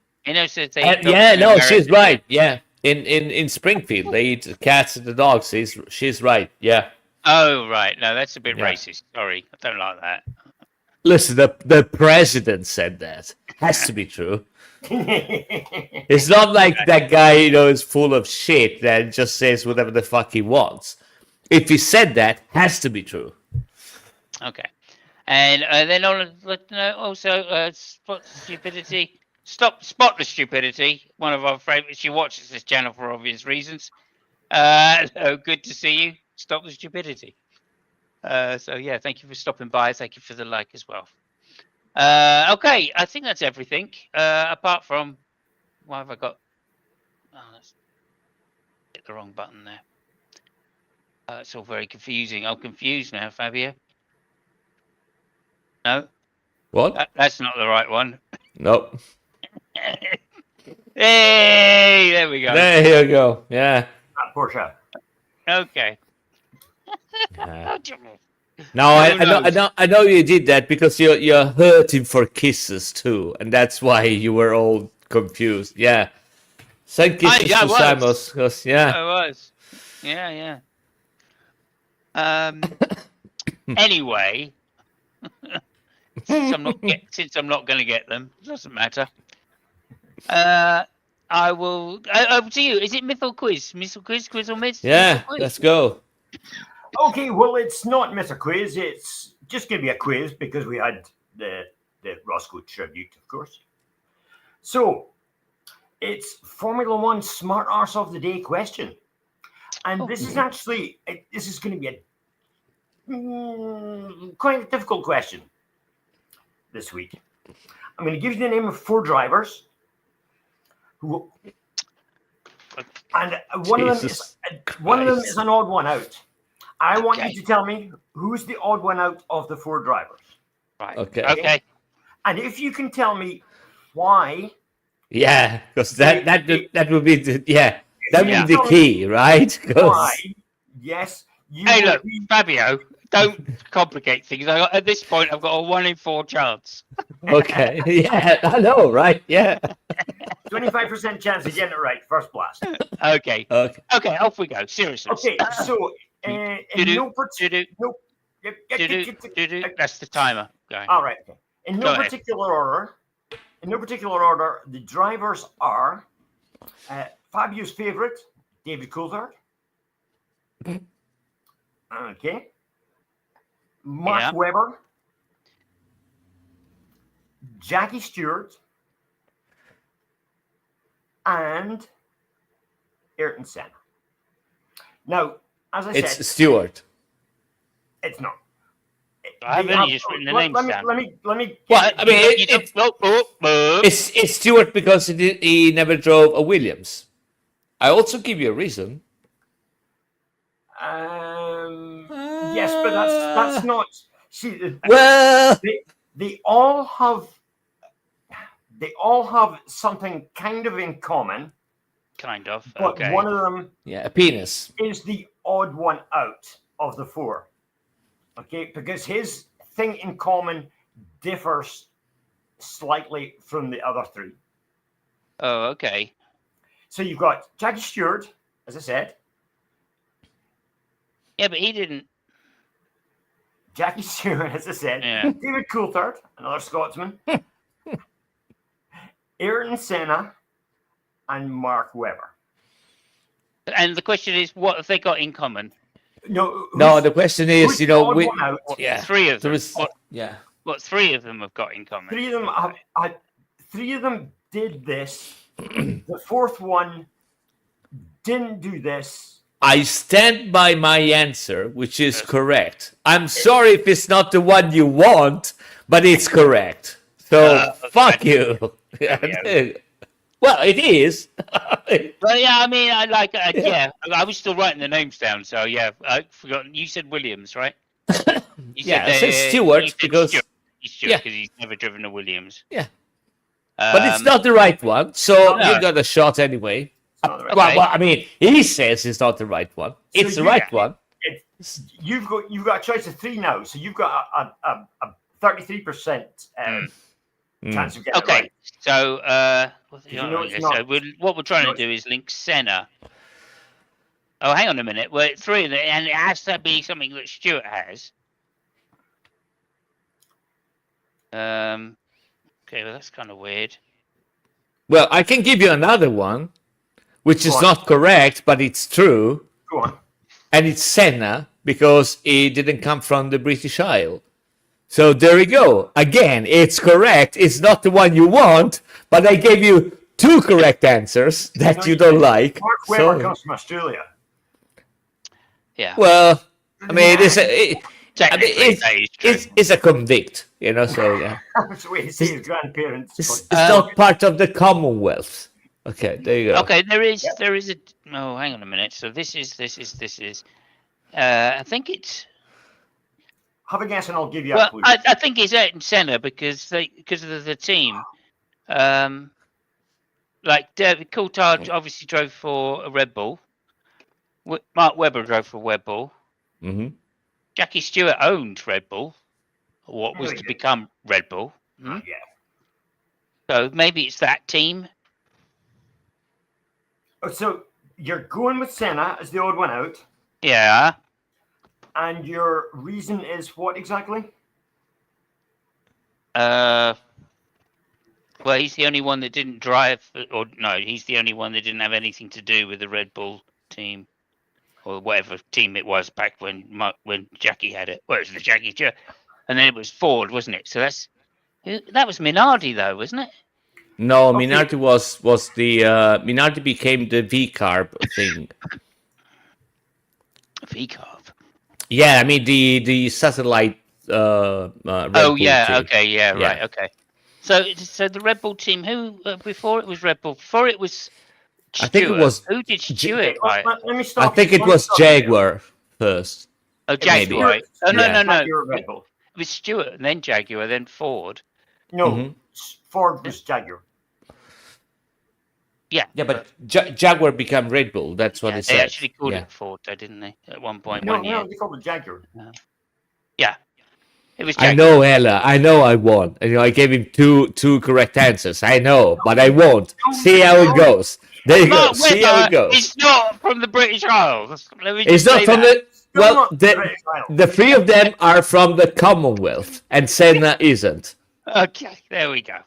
So they And, eat dogs yeah, in no, America. she's right. Yeah, in Springfield, they eat the cats and the dogs. She's right. Yeah. Oh, right. No, that's a bit Yeah. racist. Sorry. I don't like that. Listen, the president said that. Has to be true. It's not like that guy, is full of shit that just says whatever the fuck he wants. If he said that, has to be true. Okay. And then also spot the stupidity. Spot the stupidity. One of our favorites. She watches this channel for obvious reasons. Good to see you. Stop the stupidity. So yeah, thank you for stopping by. Thank you for the like as well. Okay, I think that's everything. Apart from, what have I got? Oh, that's hit the wrong button there. It's all very confusing. I'm confused now, Fabio. No, What? that's not the right one. Nope. Hey, there we go. There you go. Yeah. Porsche. Okay. No, I Who knows? know you did that because you're hurting for kisses too, and that's why you were all confused. Yeah. Send kisses I to was. Simos, 'cause, yeah. I was. Yeah. Anyway, since I'm not going to get them, it doesn't matter. I will. Over to you. Is it myth or quiz? Myth or quiz? Quiz or myth? Yeah, Myth or quiz? let's go. Okay, well, it's not Mr. Quiz. It's just going to be a quiz because we had the Roscoe tribute, of course. So, it's Formula One Smart Arse of the Day question. And this is actually, this is going to be a quite a difficult question this week. I'm going to give you the name of 4 drivers who, and one of them is an odd one out. I want you to tell me who's the odd one out of the 4 drivers. Right. Okay. Okay. And if you can tell me why. Yeah, because that would be the that would be the Yeah. key, right? 'Cause- Why? Yes. You Hey, will look, be- Fabio, don't complicate things. At this point, I've got a 1 in 4 chance. Okay. Yeah, I know, right? Yeah. 25% chance of getting it right, first blast. Okay. Okay. Okay, off we go. Seriously. Okay, so in no particular. Nope. That's the timer. Going. All right. Okay. In Go no ahead. particular order. In no particular order, the drivers are Fabio's favorite, David Coulthard. Okay. Mark Yeah. Webber. Jackie Stewart. And Ayrton Senna. Now, as I It's said, Stewart. it's not. I haven't only just written the names down. Let me. Well, I mean, You don't- it's Stewart because he never drove a Williams. I also give you a reason. Yes, but that's not. See, Well, they all have something kind of in common, Kind of. but Okay. one of them yeah, a penis. is the odd one out of the 4. Okay, because his thing in common differs slightly from the other 3. Oh, okay. So you've got Jackie Stewart, as I said, Yeah, but he didn't. Jackie Stewart, as I said, Yeah. David Coulthard, another Scotsman, Ayrton Senna, and Mark Webber. And the question is, what have they got in common? No, No, the question is, who's you the know, odd we, one out? yeah, Three of there them. is, yeah. What three of them have got in common? Three of them three of them did this. The fourth one didn't do this. I stand by my answer, which is correct. I'm sorry if it's not the one you want, but it's correct. So fuck you. Well, it is. Well, yeah, I mean, I like, yeah, I was still writing the names down, so yeah, I forgot. You said Williams, right? You Yeah, I said Stewart you said because- Stewart yeah. because he's never driven a Williams. Yeah. But it's Um, not the right one, so No. you got a shot anyway. It's not the right Okay. Well, I mean, he says it's not the right one. It's the you- right one. You've got a choice of three now, so you've got a 33% chance of getting it okay, right. so it's not- what we're trying to do is link Senna. Oh, hang on a minute. Well, three of them, and it has to be something that Stewart has. Okay, well that's kind of weird. Well, I can give you another one, which is Go on. not correct, but it's true. Go on. And it's Senna because it didn't come from the British Isle. So there you go. Again, it's correct. It's not the one you want, but I gave you two correct answers that No, you don't like. Mark Webber So, comes from Australia. Yeah. well, I mean, it's Technically, that is true. it's a convict, you know. So yeah, That's the way to say his grandparents. it's but- not part of the Commonwealth. Okay, there you go. Okay, there is a. Oh, hang on a minute. So this is. I think it's. Have a guess and I'll give you a Well, clue. I think it's Ayrton Senna because of the team. Like David Coulthard obviously drove for a Red Bull. Mark Webber drove for Red Bull. Hmm. Jackie Stewart owned Red Bull, or what was Very to good. become Red Bull. Hmm? Yeah. So maybe it's that team. Oh, so you're going with Senna as the odd one out, Yeah. and your reason is what exactly? Well, he's the only one that didn't drive, or no, he's the only one that didn't have anything to do with the Red Bull team, or whatever team it was back when Jackie had it. Well, it was the Jackie Stewart, and then it was Ford, wasn't it? So that was Minardi, though, wasn't it? No, Okay. Minardi was the Minardi became the V carb thing. V-Carb. Yeah, I mean the satellite. Red Oh Bull yeah, team. okay, yeah, Yeah. right, okay. So the Red Bull team, who before it was Red Bull, before it was I think it Stewart, was who did Stewart buy? Let me I stop. think you. it Let me was stop you there. Jaguar first. Oh, maybe. Jaguar. Right? Oh no, Yeah. no. Jaguar Red Bull. It was Stewart, and then Jaguar, then Ford. No, Mhm. Ford was Jaguar. Yeah, Yeah, but Jaguar became Red Bull. That's what yeah, it they said. actually called Yeah. it Ford, though, didn't they? At one point, No, one year. no, they called it Jaguar. Yeah, it was I Jaguar. know, Ella. I know I won. And, I gave him two correct answers. I know, but I won't. See how it goes. There you go. Mark See how it Webber goes. is not from the British Isles. Let me It's just not say from that. the. Well, not the, British Isles. the three of them are from the Commonwealth, and Senna isn't. Okay, there we go.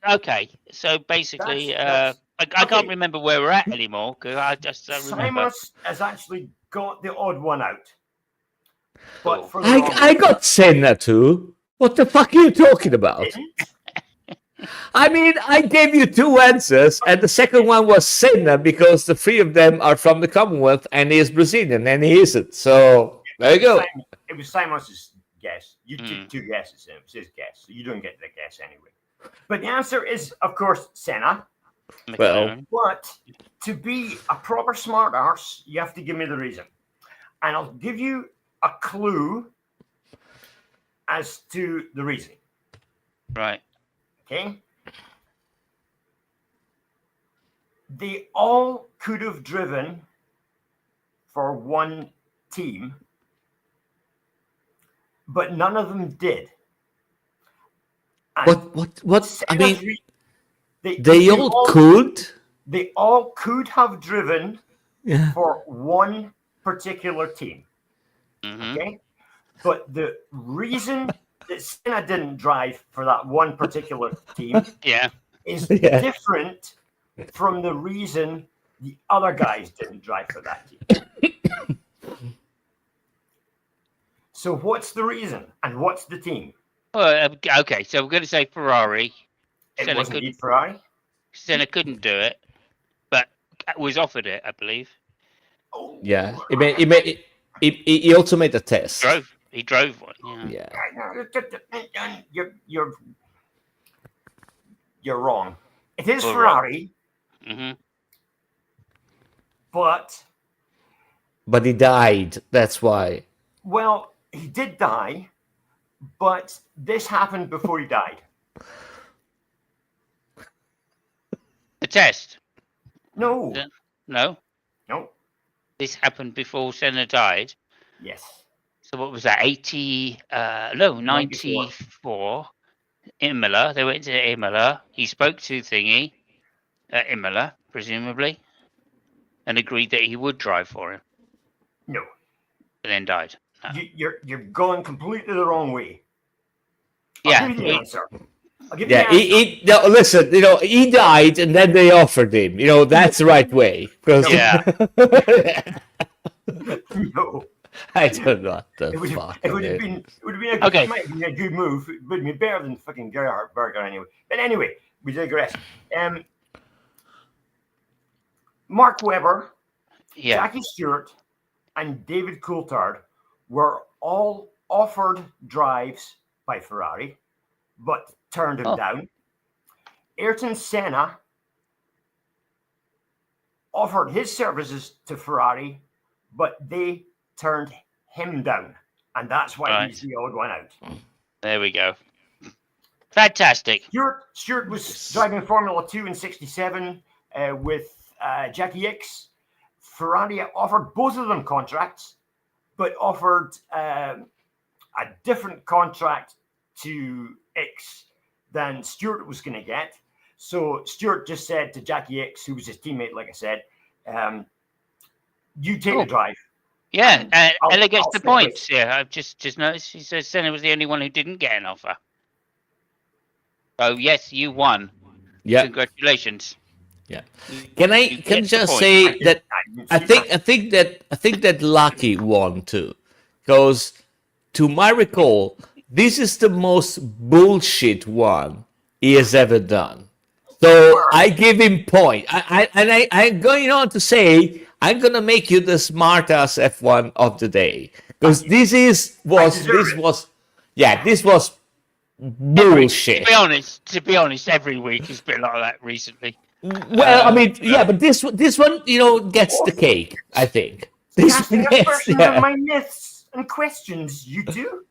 Okay, so basically, That's- I can't okay. remember where we're at anymore because I just don't remember. Simons has actually got the odd one out. But Cool. for the wrong I got Senna too. What the fuck are you talking about? I mean, I gave you two answers, and the second one was Senna because the three of them are from the Commonwealth, and he is Brazilian, and he isn't. So there you go. It was Simons' guess. You Mm. took two guesses, and it was his guess. So you don't get the guess anyway. But the answer is, of course, Senna. Well, McLaren. But to be a proper smart arse, you have to give me the reason. And I'll give you a clue as to the reason. Right. Okay? They all could have driven for one team, but none of them did. And what? I Senna's mean, they they all could. They all could have driven Yeah. for one particular team. Hmm. Okay? But the reason that Senna didn't drive for that one particular team Yeah. is Yeah. different from the reason The other guys didn't drive for that team. So what's the reason and what's the team? Well, okay, so we're going to say Ferrari. It was indeed Ferrari. Senna couldn't do it, but was offered it, I believe. Oh, Yeah, he also made a test. He drove one. Yeah. You're wrong. It is Well, Ferrari, Mm-hmm. but he died. That's why. well, he did die, but this happened before he died. The test. No, No, no, this happened before Senna died. yes. So what was that? 94. Imola. They went to Imola. He spoke to Thingy at Imola, presumably, and agreed that he would drive for him. No, And then died. No. you're going completely the wrong way. Yeah. I'll give you the answer. Yeah, no, listen, he died and then they offered him. That's the right way. Because Yeah. No. I don't know what the It would fuck. have been a, Okay. it might have been a good move. It would have been better than fucking Gerhard Berger anyway. But anyway, we digress. Mark Webber, Yeah. Jackie Stewart, and David Coulthard were all offered drives by Ferrari, but turned him down. Ayrton Senna offered his services to Ferrari, but they turned him down. And that's why he's the odd one out. There we go. Fantastic. Stewart was driving Formula 2 in 67 with Jackie Ickx. Ferrari offered both of them contracts, but offered a different contract to Ickx than Stewart was going to get. So Stewart just said to Jackie Ickx, who was his teammate, like I said, you take the drive. Yeah, and Ella gets I'll the stay points. Yeah, I've just noticed. She says Senna was the only one who didn't get an offer. So yes, you won. Yeah. Congratulations. Yeah. Can I just say that I think that Lucky won too, because to my recall, this is the most bullshit one he has ever done. So I give him point. I'm going on to say I'm gonna make you the smartass F1 of the day, because this was bullshit. To be honest, every week has been like that recently. Well, I mean, yeah, but this one, gets the cake. I think. Casting aspersions on my myths and questions, you do.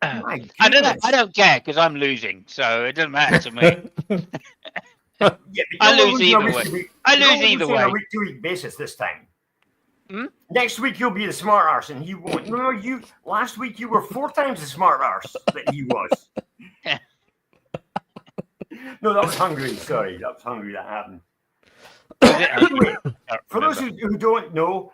I don't care because I'm losing, so it doesn't matter to me. I lose either way. I lose either way. On a week-to-week basis this time. Next week you'll be the smart arse, and he won't. Remember, last week you were 4 times the smart arse that he was. No, that was Hungary. Sorry, that was Hungary. That happened. Anyway, for those who don't know,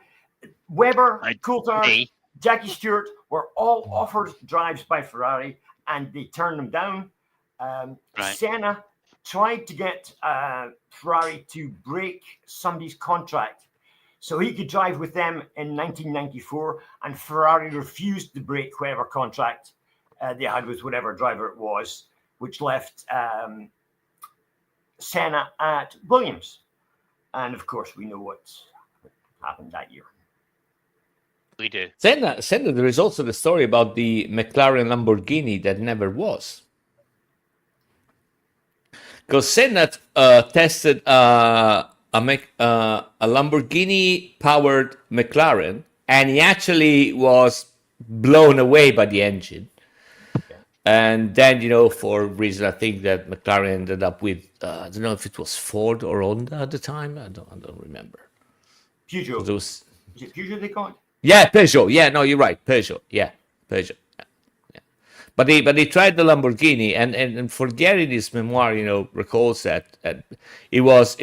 Webber, Coulthard, Jackie Stewart were all offered drives by Ferrari, and they turned them down. Senna tried to get Ferrari to break somebody's contract so he could drive with them in 1994, and Ferrari refused to break whatever contract they had with whatever driver it was, which left Senna at Williams. And of course, we know what happened that year. We do. Senna, there is also the story about the McLaren Lamborghini that never was. Because Senna tested a Lamborghini-powered McLaren, and he actually was blown away by the engine. And then, for a reason, I think that McLaren ended up with, I don't know if it was Ford or Honda at the time. I don't remember. Peugeot. Is it Peugeot they call it? Yeah, Peugeot. Yeah, no, you're right. Peugeot. Yeah, Peugeot. Yeah. But he tried the Lamborghini, and for Gary in his memoir, recalls that he was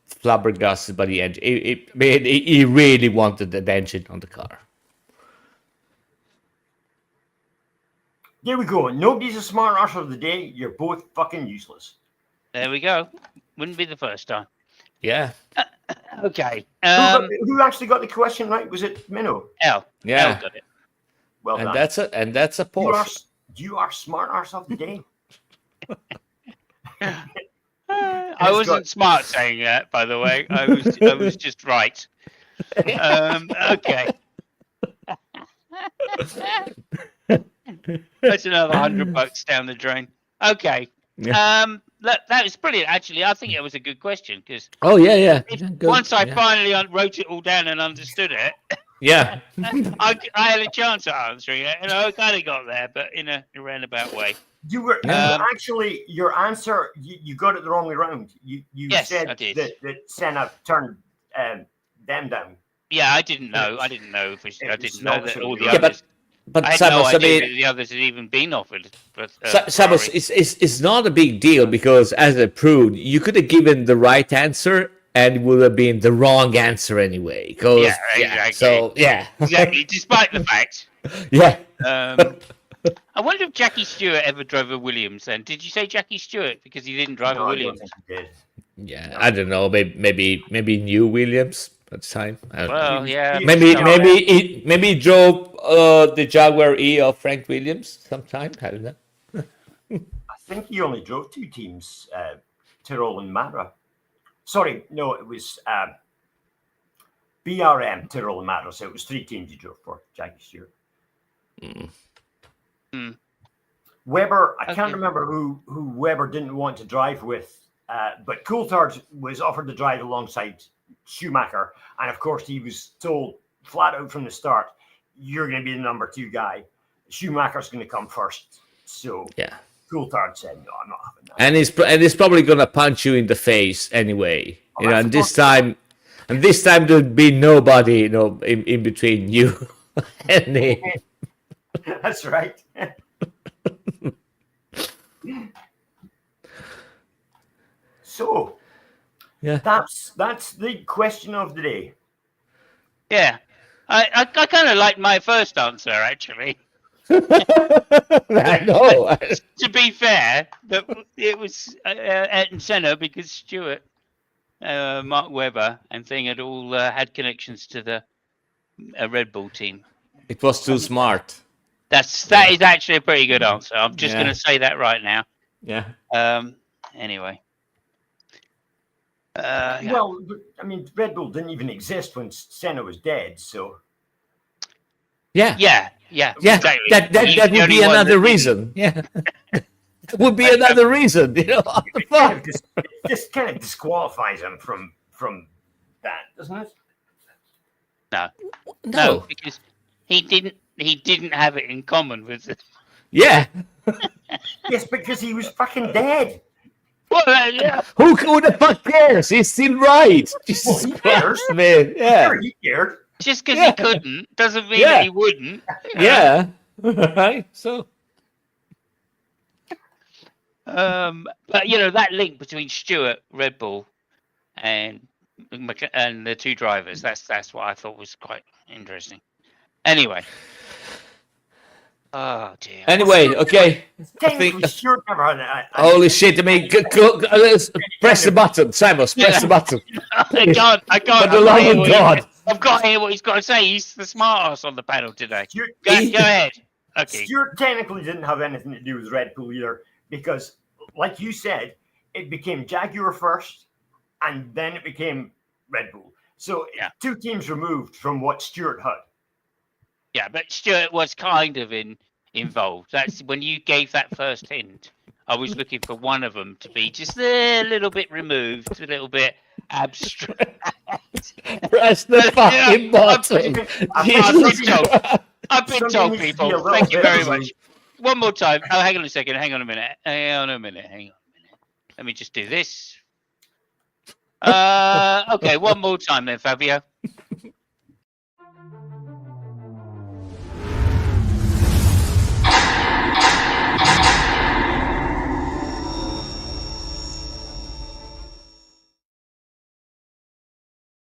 flabbergasted by the engine. He really wanted that engine on the car. There we go. Nobody's a smart arse of the day. You're both fucking useless. There we go. Wouldn't be the first time. Yeah. Okay. Who actually got the question right? Was it Minnow? L. Yeah. L got it. Well And done. that's a You are, Porsche. you are smart arse of the day. I wasn't smart saying that, by the way. I was just right. Okay. That's another $100 down the drain. Okay. Yeah. That was brilliant. Actually, I think it was a good question because Oh yeah. Good. once I Yeah. finally wrote it all down and understood it, Yeah. I had a chance at answering it, and I kind of got there, but in a roundabout way. You were actually your answer. You got it the wrong way around. You Yes, I said did. that Senna turned them down. Yeah, I didn't know. I didn't know. I didn't know that all the Yeah, others. but I had no Samus, I idea mean, that the others had even been offered. But Samus, it's not a big deal because, as it proved, you could have given the right answer and it would have been the wrong answer anyway. Because exactly. so yeah, Exactly. Despite the fact. yeah. I wonder if Jackie Stewart ever drove a Williams. Then did you say Jackie Stewart because he didn't drive a I don't Williams? think he did. Yeah, I don't know. Maybe new Williams at the time. I don't know. Well, yeah. Maybe he drove the Jaguar E of Frank Williams sometime. I don't know. I think he only drove two teams, Tyrrell and Mara. Sorry, no, it was BRM, Tyrrell and Mara. So it was three teams he drove for, Jackie Stewart. Weber, I can't remember who Weber didn't want to drive with, but Coulthard was offered to drive alongside Schumacher. And of course, he was told flat out from the start, you're going to be the number 2 guy. Schumacher's going to come first. So Yeah. Coulthard said, no, I'm not having that. And he's probably gonna punch you in the face anyway. And this time there'd be nobody, in between you and me. That's right. So, Yeah. that's the question of the day. Yeah. I kind of liked my first answer actually. I know. To be fair, that it was Ayrton Senna because Stewart, Mark Webber, and Thing had all had connections to the Red Bull team. It was too smart. That is actually a pretty good answer. I'm just going to say that right now. Yeah. Anyway. Well, I mean, Red Bull didn't even exist when Senna was dead, so. Yeah. Exactly. That would be another reason. Yeah. That would be another reason, What the fuck? This kind of disqualifies him from that, doesn't it? No, because he didn't have it in common with it. Yeah. Yes, because he was fucking dead. Well, yeah. Who the fuck cares? He's still right. Jesus he Christ, cares. man. Yeah. Sure, he cared. Just because he couldn't doesn't mean that he wouldn't. Yeah. Right. So. But that link between Stewart, Red Bull, and the two drivers. That's what I thought was quite interesting. Anyway. Oh dear. Anyway, okay. Technically, Stewart never had that. Holy shit! I mean, press the button, Samus. Press the button. I can't. For the love of God. I've got to hear what he's got to say. He's the smart ass on the panel today. Go ahead. Okay. Stewart technically didn't have anything to do with Red Bull either, because, like you said, it became Jaguar first, and then it became Red Bull. So two teams removed from what Stewart had. Yeah, but Stewart was kind of involved. That's when you gave that first hint. I was looking for one of them to be just a little bit removed, a little bit abstract. Press the fucking button. I've been told, people. Thank you very much. One more time. Oh, hang on a second. Hang on a minute. Let me just do this. Okay, one more time then, Fabio.